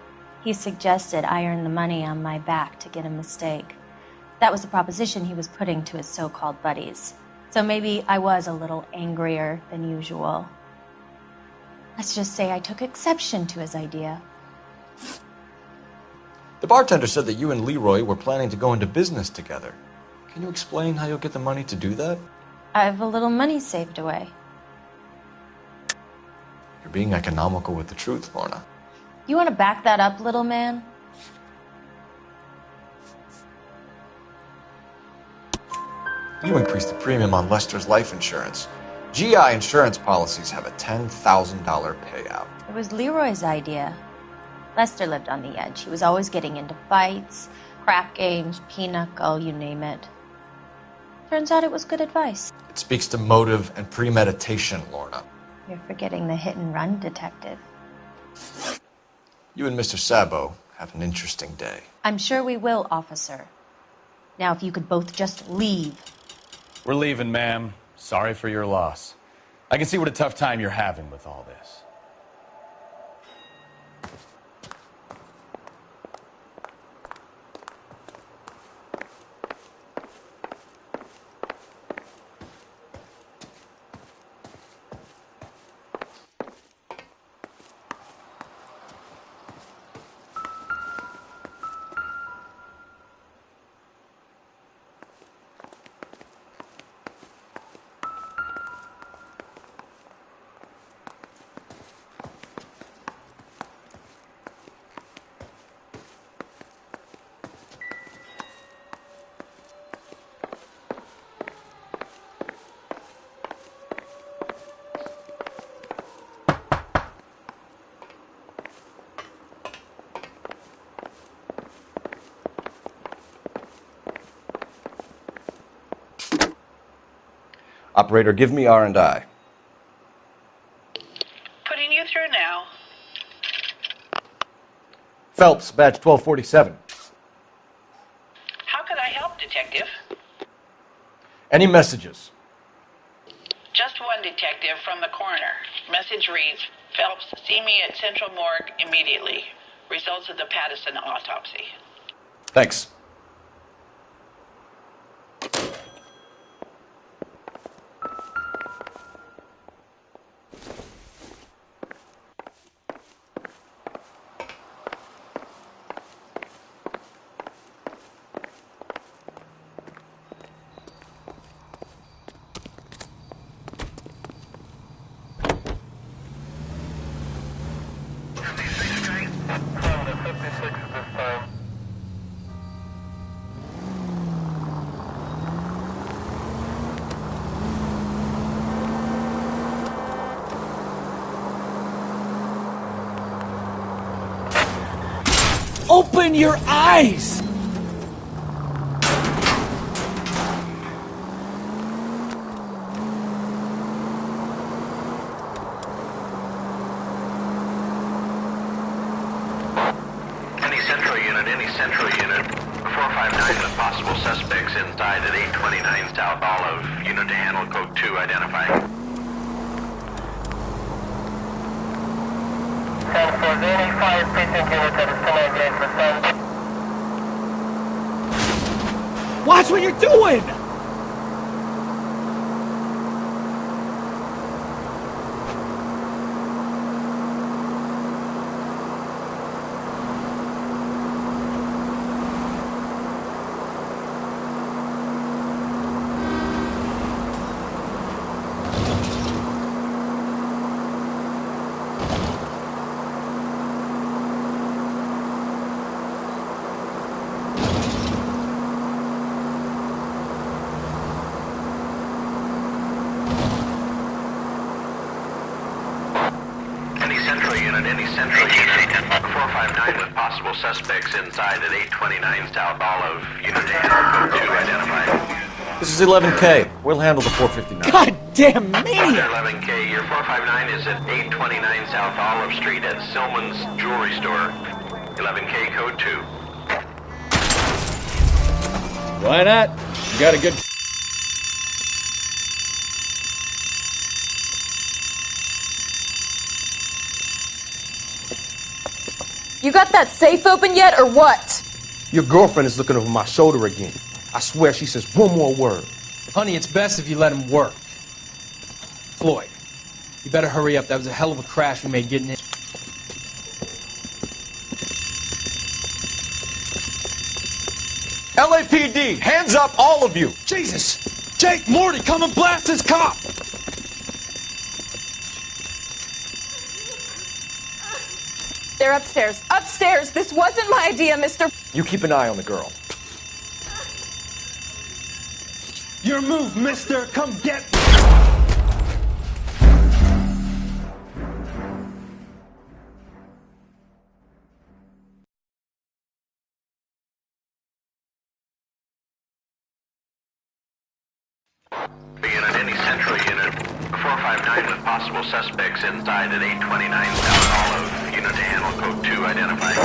He suggested I earn the money on my back to get a mistake. That was the proposition he was putting to his so-called buddies. So maybe I was a little angrier than usual. Let's just say I took exception to his idea. The bartender said that you and Leroy were planning to go into business together. Can you explain how you'll get the money to do that? I have a little money saved away. You're being economical with the truth, Lorna. You want to back that up, little man? You increased the premium on Lester's life insurance. GI insurance policies have a $10,000 payout. It was Leroy's idea. Lester lived on the edge. He was always getting into fights, crap games, pinochle, you name it. Turns out it was good advice. It speaks to motive and premeditation, Lorna. You're forgetting the hit-and-run detective. You and Mr. Sabo have an interesting day. I'm sure we will, officer. Now, if you could both just leave. We're leaving, ma'am. Sorry for your loss. I can see what a tough time you're having with all this. Operator, give me R&I. Putting you through now. Phelps, badge 1247. How could I help, Detective? Any messages? Just one, Detective, from the coroner. Message reads, Phelps, see me at Central Morgue immediately. Results of the Pattison autopsy. Thanks. Open your eyes! Any central unit. 459 with possible suspects inside at 829 South Olive. Unit to handle code 2 identified. For the 85 precinct unit that is still on grade for sound. Watch what you're doing! Any central unit. 459 with possible suspects inside at 829 South Olive. Unit to handle code 2 identified. This is 11K. We'll handle the 459. God damn maniac! 11K, your 459 is at 829 South Olive Street at Silman's Jewelry Store. 11K code 2. Why not? You got a good... You got that safe open yet, or what? Your girlfriend is looking over my shoulder again. I swear she says one more word. Honey, it's best if you let him work. Floyd, you better hurry up. That was a hell of a crash we made getting in. LAPD, hands up, all of you! Jesus! Jake, Morty, come and blast this cop! They're upstairs. Upstairs! This wasn't my idea, mister. You keep an eye on the girl. Your move, mister! Come get... Unit, any central unit, 459 with possible suspects inside at 829 South Olive. Unit to handle code 2 identified.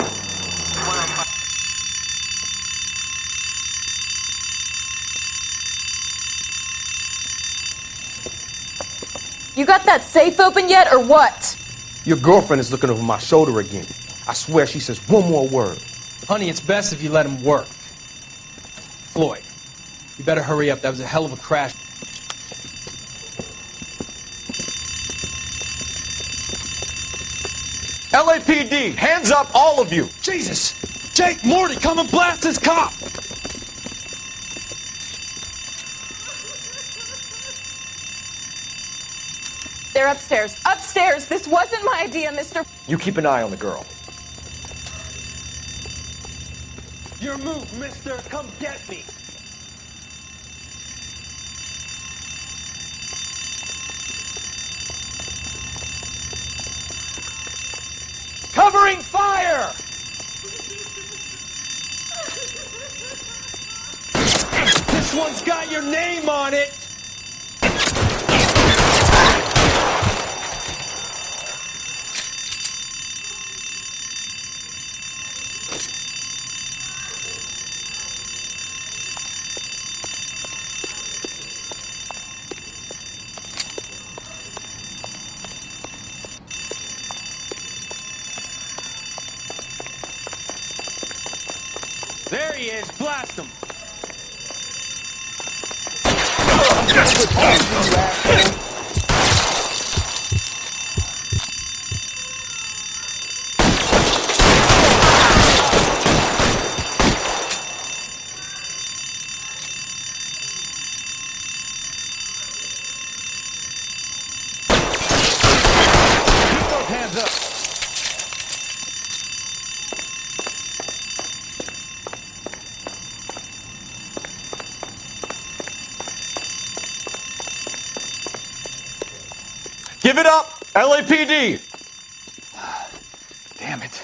You got that safe open yet, or what? Your girlfriend is looking over my shoulder again. I swear she says one more word. Honey, it's best if you let him work. Floyd, you better hurry up. That was a hell of a crash. LAPD, hands up, all of you! Jesus! Jake, Morty, come and blast this cop! They're upstairs. Upstairs! This wasn't my idea, Mr. You keep an eye on the girl. Your move, mister. Come get me. Covering fire! This one's got your name on it. There he is. Blast him. Keep those hands up. Give it up, LAPD! Damn it.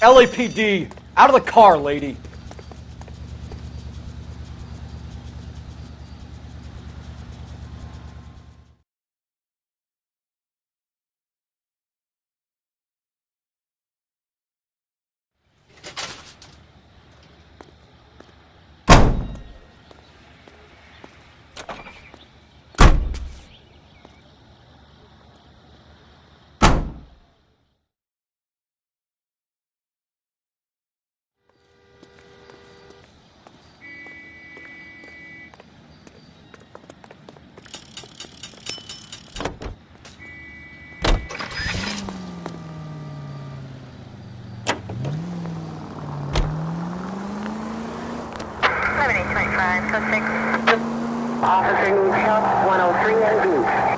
LAPD, out of the car, lady. Officer needs help, 103 and B.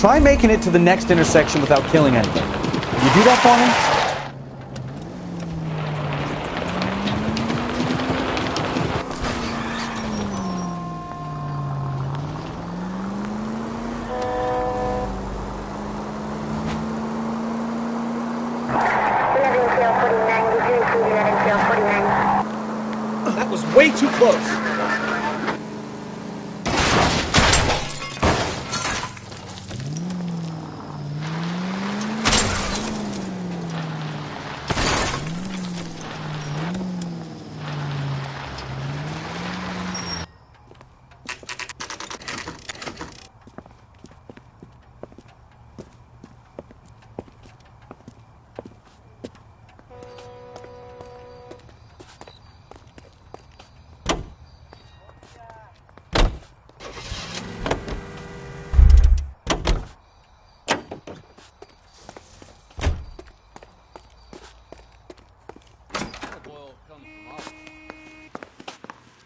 Try making it to the next intersection without killing anything. Can you do that for me? That was way too close.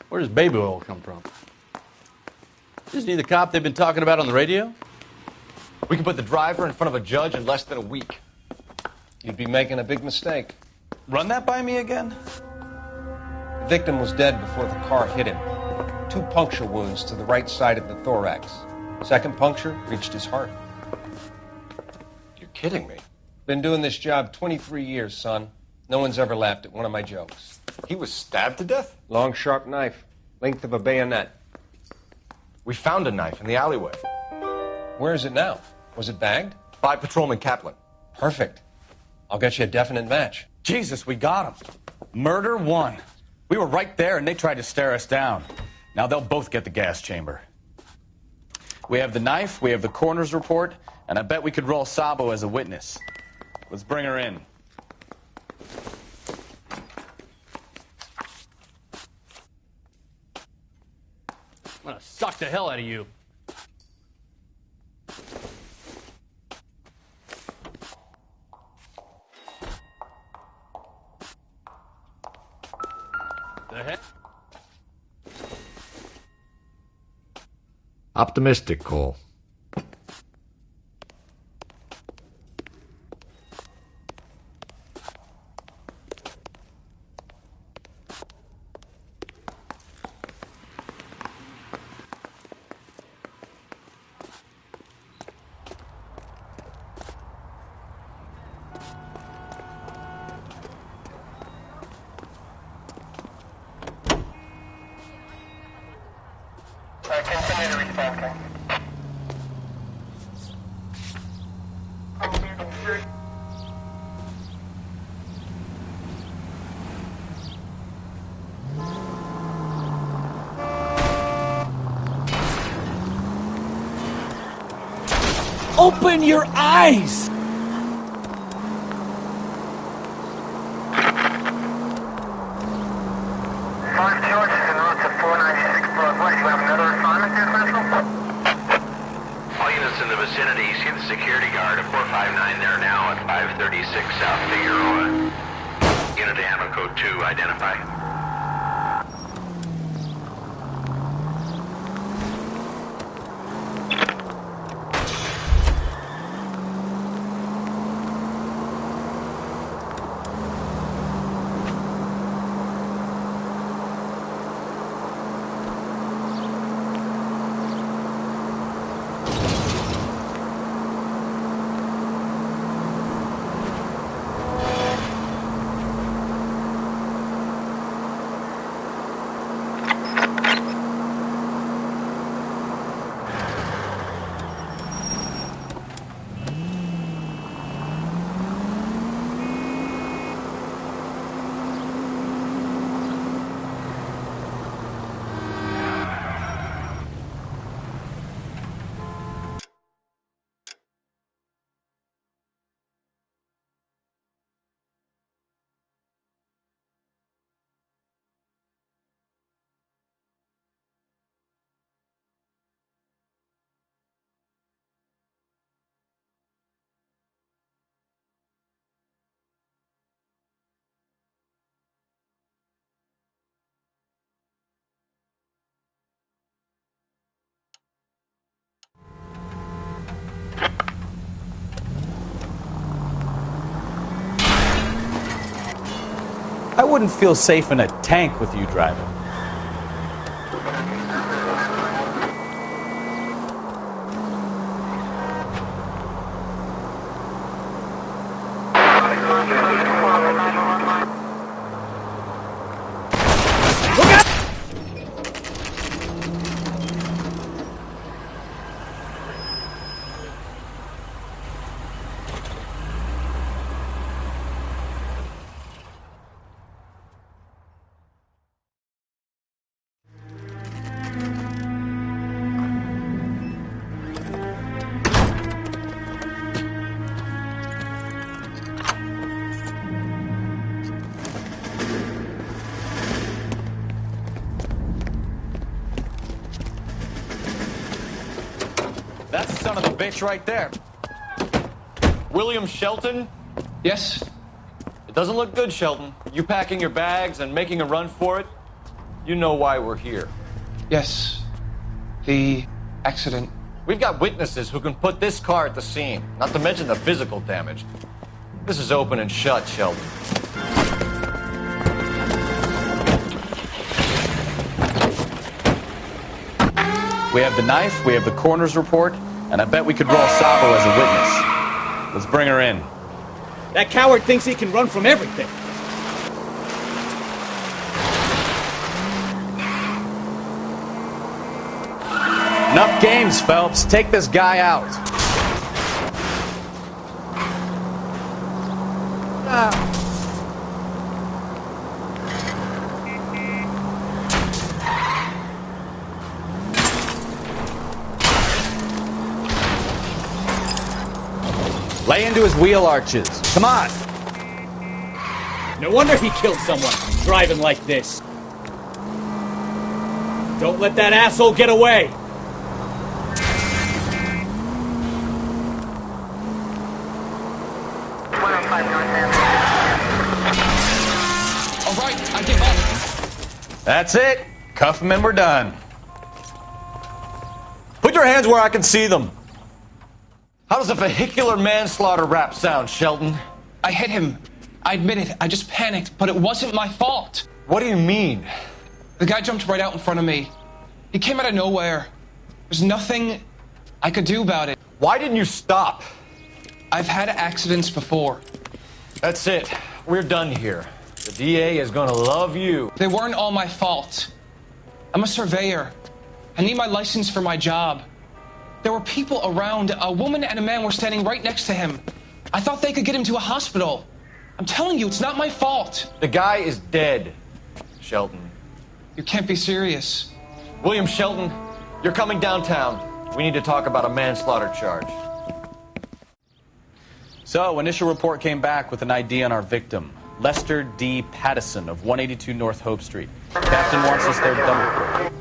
Where does baby oil come from? Isn't he the cop they've been talking about on the radio? We can put the driver in front of a judge in less than a week. You'd be making a big mistake. Run that by me again? The victim was dead before the car hit him. 2 puncture wounds to the right side of the thorax. Second puncture reached his heart. You're kidding me. Been doing this job 23 years, son. No one's ever laughed at one of my jokes. He was stabbed to death? Long, sharp knife. Length of a bayonet. We found a knife in the alleyway. Where is it now? Was it bagged? By Patrolman Kaplan. Perfect. I'll get you a definite match. Jesus, we got him. Murder 1. We were right there and they tried to stare us down. Now they'll both get the gas chamber. We have the knife, we have the coroner's report, and I bet we could roll Sabo as a witness. Let's bring her in. I'm gonna suck the hell out of you. The heck? Optimistic call. Continue to respond, King. Open your eyes! All units in the vicinity, see the security guard at 459 there now at 536 South Figueroa. Unit to handle code 2, identify. I wouldn't feel safe in a tank with you driving. That's the son of a bitch right there. William Shelton? Yes? It doesn't look good, Shelton. You packing your bags and making a run for it? You know why we're here. Yes. The accident. We've got witnesses who can put this car at the scene, not to mention the physical damage. This is open and shut, Sheldon. We have the knife, we have the coroner's report, and I bet we could roll Sabo as a witness. Let's bring her in. That coward thinks he can run from everything. Enough games, Phelps. Take this guy out. Lay into his wheel arches. Come on. No wonder he killed someone driving like this. Don't let that asshole get away. All right, I give up. That's it. Cuff him and we're done. Put your hands where I can see them. How does a vehicular manslaughter rap sound, Sheldon? I hit him. I admit it. I just panicked, but it wasn't my fault. What do you mean? The guy jumped right out in front of me. He came out of nowhere. There's nothing I could do about it. Why didn't you stop? I've had accidents before. That's it. We're done here. The DA is gonna love you. They weren't all my fault. I'm a surveyor. I need my license for my job. There were people around. A woman and a man were standing right next to him. I thought they could get him to a hospital. I'm telling you, it's not my fault. The guy is dead, Sheldon. You can't be serious. William Shelton, you're coming downtown. We need to talk about a manslaughter charge. So, initial report came back with an ID on our victim, Lester D. Pattison of 182 North Hope Street. Captain wants us there double quick.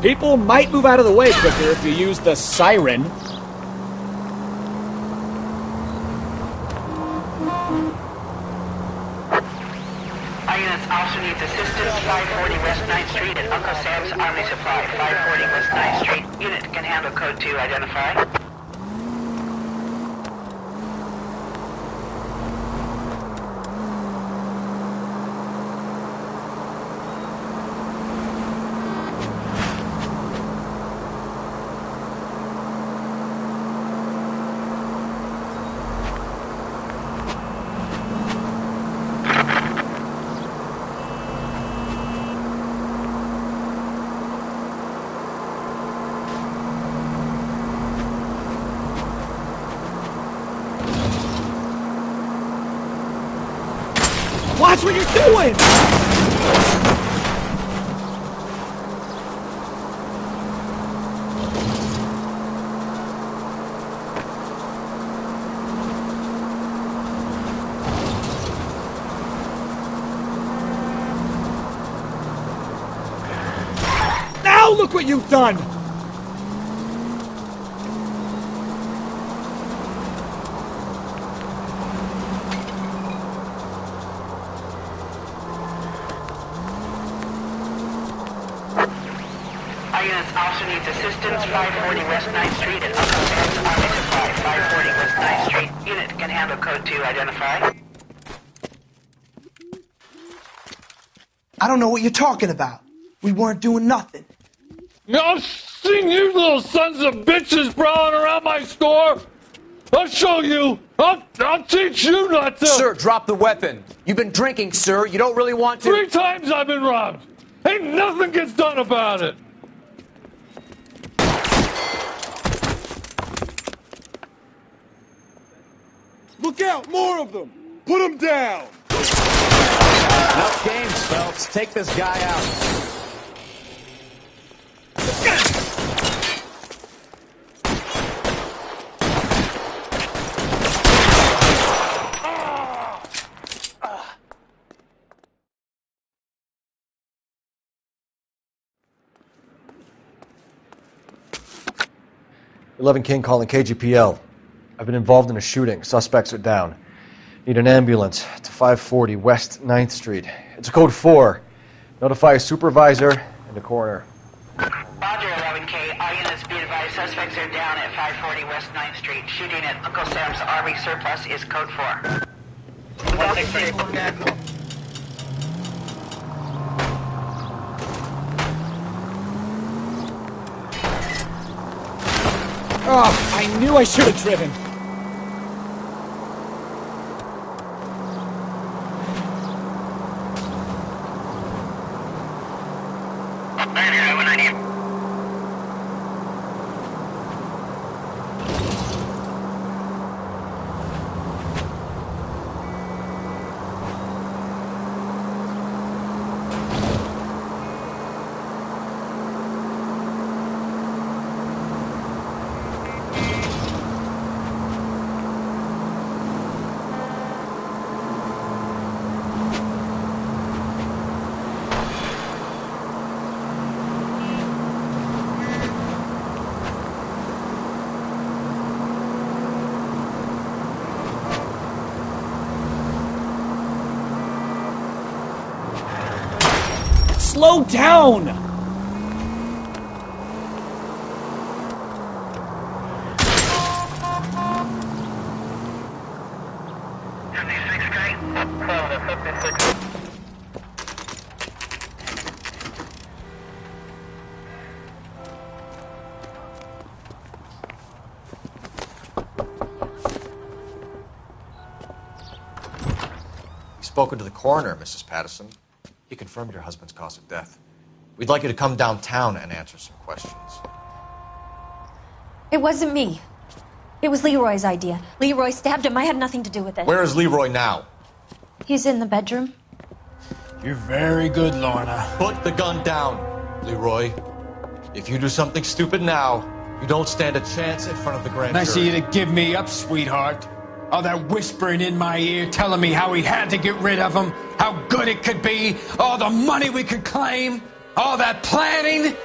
People might move out of the way quicker if you use the siren. Our units also needs assistance. 540 West 9th Street at Uncle Sam's Army Supply. 540 West 9th Street. Unit can handle code 2. Identify. Watch what you're doing! Now look what you've done! Also needs assistance. 540 West 9th Street at Uncle Sam's Army Supply. 540 West 9th Street. Unit can handle code 2. Identify. I don't know what you're talking about. We weren't doing nothing. I've seen you little sons of bitches prowling around my store. I'll show you. I'll teach you not to. Sir, drop the weapon. You've been drinking, sir. You don't really want to. 3 times I've been robbed. Ain't nothing gets done about it. Look out! More of them! Put them down! Enough games, Phelps. Take this guy out. 11 King calling KGPL. I've been involved in a shooting. Suspects are down. Need an ambulance to 540 West 9th Street. It's a code 4. Notify a supervisor and a coroner. Roger, 11K. All units be advised, suspects are down at 540 West 9th Street. Shooting at Uncle Sam's Army surplus is code 4. Oh, I knew I should have driven. Slow down! You've spoken to the coroner, Mrs. Patterson. He confirmed your husband's cause of death. We'd like you to come downtown and answer some questions. It wasn't me. It was Leroy's idea. Leroy stabbed him. I had nothing to do with it. Where is Leroy now? He's in the bedroom. You're very good, Lorna. Put the gun down, Leroy. If you do something stupid now, you don't stand a chance in front of the grand Nice of jury. you to give me up, sweetheart. All that whispering in my ear telling me how he had to get rid of him, how good it could be, all the money we could claim, all that planning,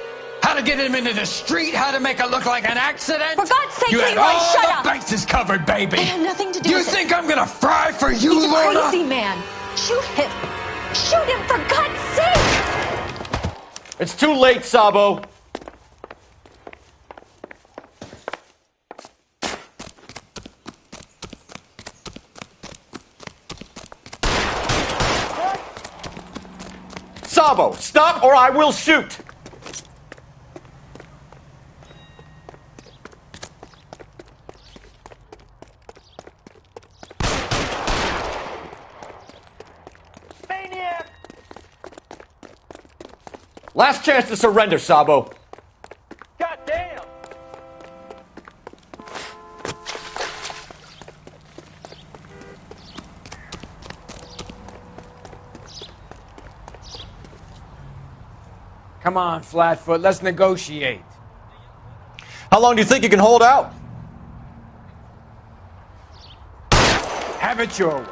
how to get him into the street, how to make it look like an accident. For God's sake, you had Leroy, all shut the up! bases covered, baby. I had nothing to do You with it. think I'm gonna fry for you, He's a Lorna? crazy man. Shoot him. Shoot him, for God's sake! It's too late, Sabo. Sabo, stop or I will shoot! Maniac! Last chance to surrender, Sabo. Goddamn! Come on, Flatfoot, let's negotiate. How long do you think you can hold out? Have it your way.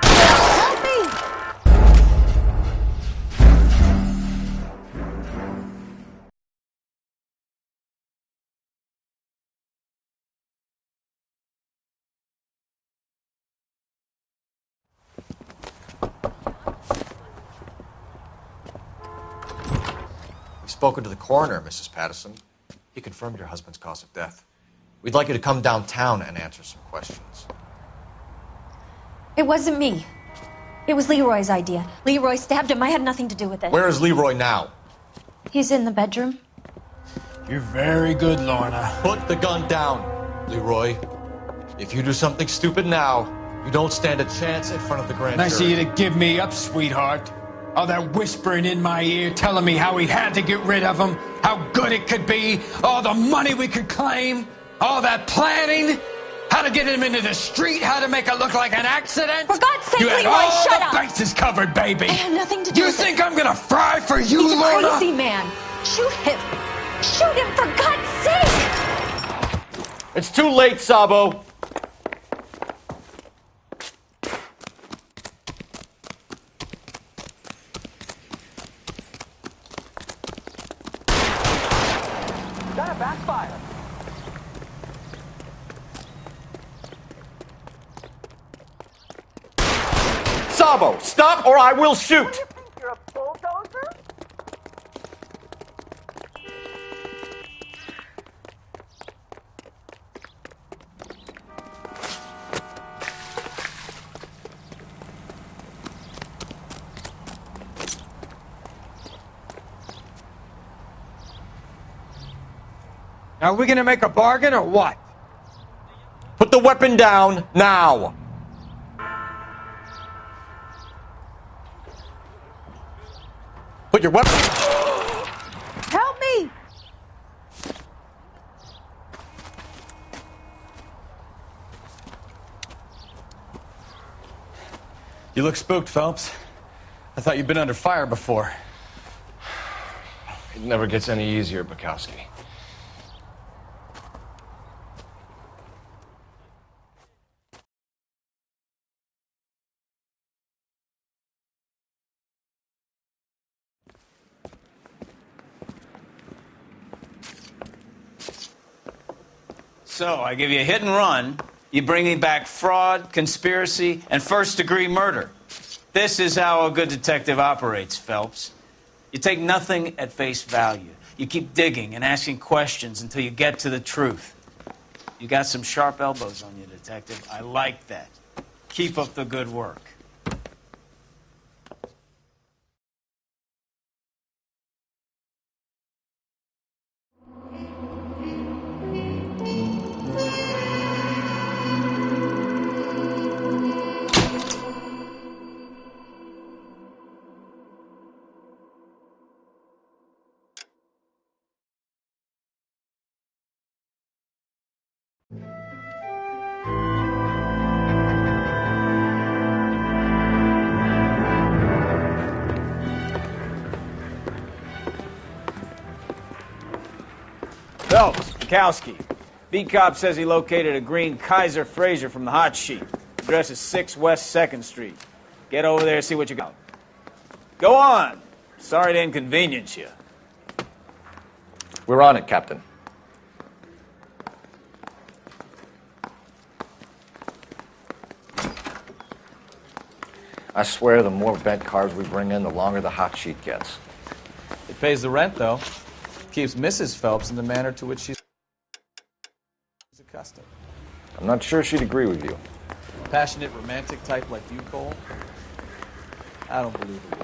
Help me! You've spoken to the coroner, Mrs. Patterson. He confirmed your husband's cause of death. We'd like you to come downtown and answer some questions. It wasn't me. It was Leroy's idea. Leroy stabbed him. I had nothing to do with it. Where is Leroy now? He's in the bedroom. You're very good, Lorna. Put the gun down, Leroy. If you do something stupid now, you don't stand a chance in front of the grand Nice of jury. you to give me up, sweetheart. All that whispering in my ear telling me how he had to get rid of him, how good it could be, all the money we could claim, all that planning, how to get him into the street, how to make it look like an accident. For God's sake, you had Leroy, all shut the up! bases covered, baby. I had nothing to do You with think it. I'm gonna fry for you, He's a Lorna? crazy man. Shoot him. Shoot him, for God's sake! It's too late, Sabo. That a backfire. Sabo, stop or I will shoot! You're a bulldozer? Are we gonna make a bargain or what? Put the weapon down, now! Put your weapon... Help me! You look spooked, Phelps. I thought you'd been under fire before. It never gets any easier, Bukowski. So, I give you a hit and run. You bring me back fraud, conspiracy, and first-degree murder. This is how a good detective operates, Phelps. You take nothing at face value. You keep digging and asking questions until you get to the truth. You got some sharp elbows on you, detective. I like that. Keep up the good work. Phelps, Bukowski. Beat cop says he located a green Kaiser Fraser from the hot sheet. Address is 6 West 2nd Street. Get over there and see what you got. Go on. Sorry to inconvenience you. We're on it, Captain. I swear the more bent cars we bring in, the longer the hot sheet gets. It pays the rent, though. Keeps Mrs. Phelps in the manner to which she's accustomed. I'm not sure she'd agree with you. Passionate, romantic type like you, Cole? I don't believe it.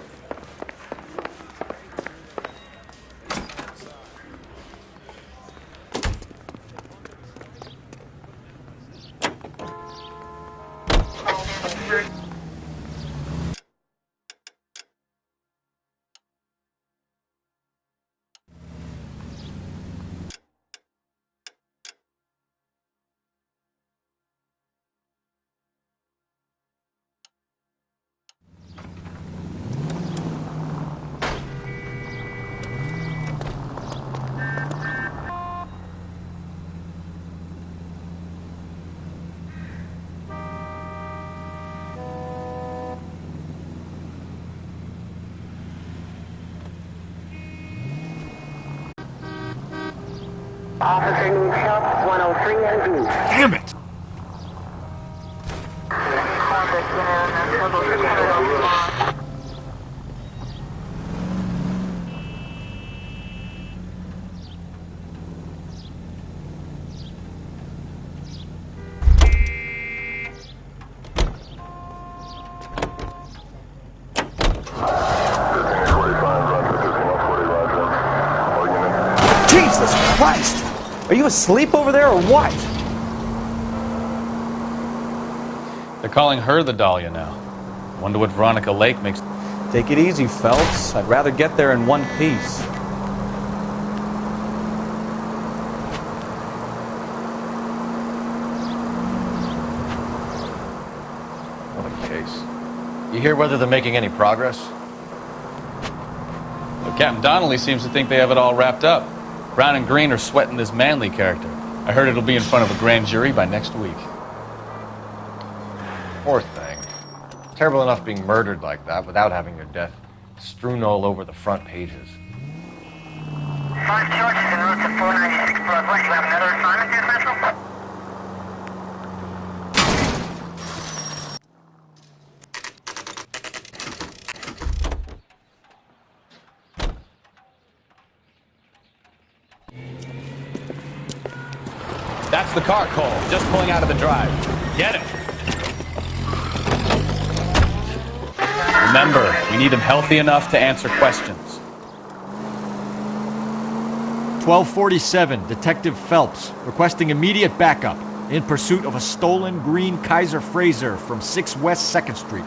Officer needs help, 103 and B. Damn it! Jesus Christ! Are you asleep over there or what? They're calling her the Dahlia now. Wonder what Veronica Lake makes... Take it easy, Phelps. I'd rather get there in one piece. What a case. You hear whether they're making any progress? Well, Captain Donnelly seems to think they have it all wrapped up. Brown and Green are sweating this Manley character. I heard it'll be in front of a grand jury by next week. Poor thing. Terrible enough being murdered like that without having your death strewn all over the front pages. 5 charges en route to 496 Broadway. You have another assignment here, Central? That's the car, Cole. Just pulling out of the drive. Get him. Remember, we need him healthy enough to answer questions. 1247, Detective Phelps, requesting immediate backup in pursuit of a stolen green Kaiser Frazer from 6 West 2nd Street.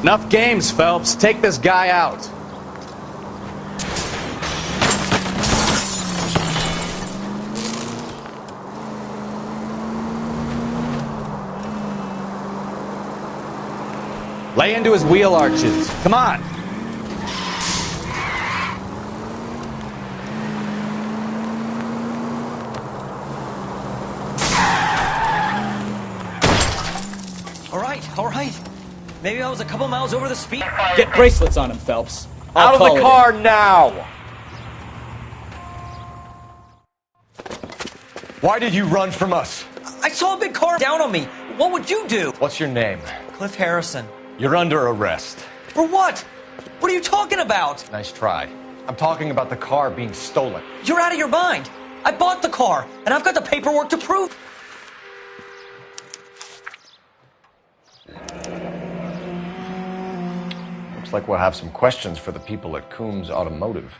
Enough games, Phelps. Take this guy out. Lay into his wheel arches. Come on. All right. Maybe I was a couple miles over the speed. Get bracelets on him, Phelps. Out of the car now! Why did you run from us? I saw a big car down on me. What would you do? What's your name? Cliff Harrison. You're under arrest. For what? What are you talking about? Nice try. I'm talking about the car being stolen. You're out of your mind. I bought the car, and I've got the paperwork to prove. Looks like we'll have some questions for the people at Coombs Automotive.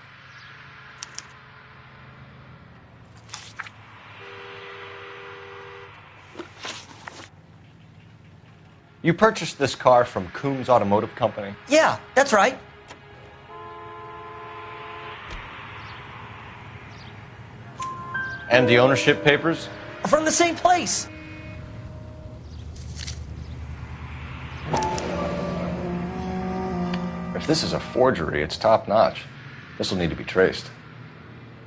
You purchased this car from Coombs Automotive Company? Yeah, that's right. And the ownership papers? From the same place. If this is a forgery, it's top-notch. This will need to be traced.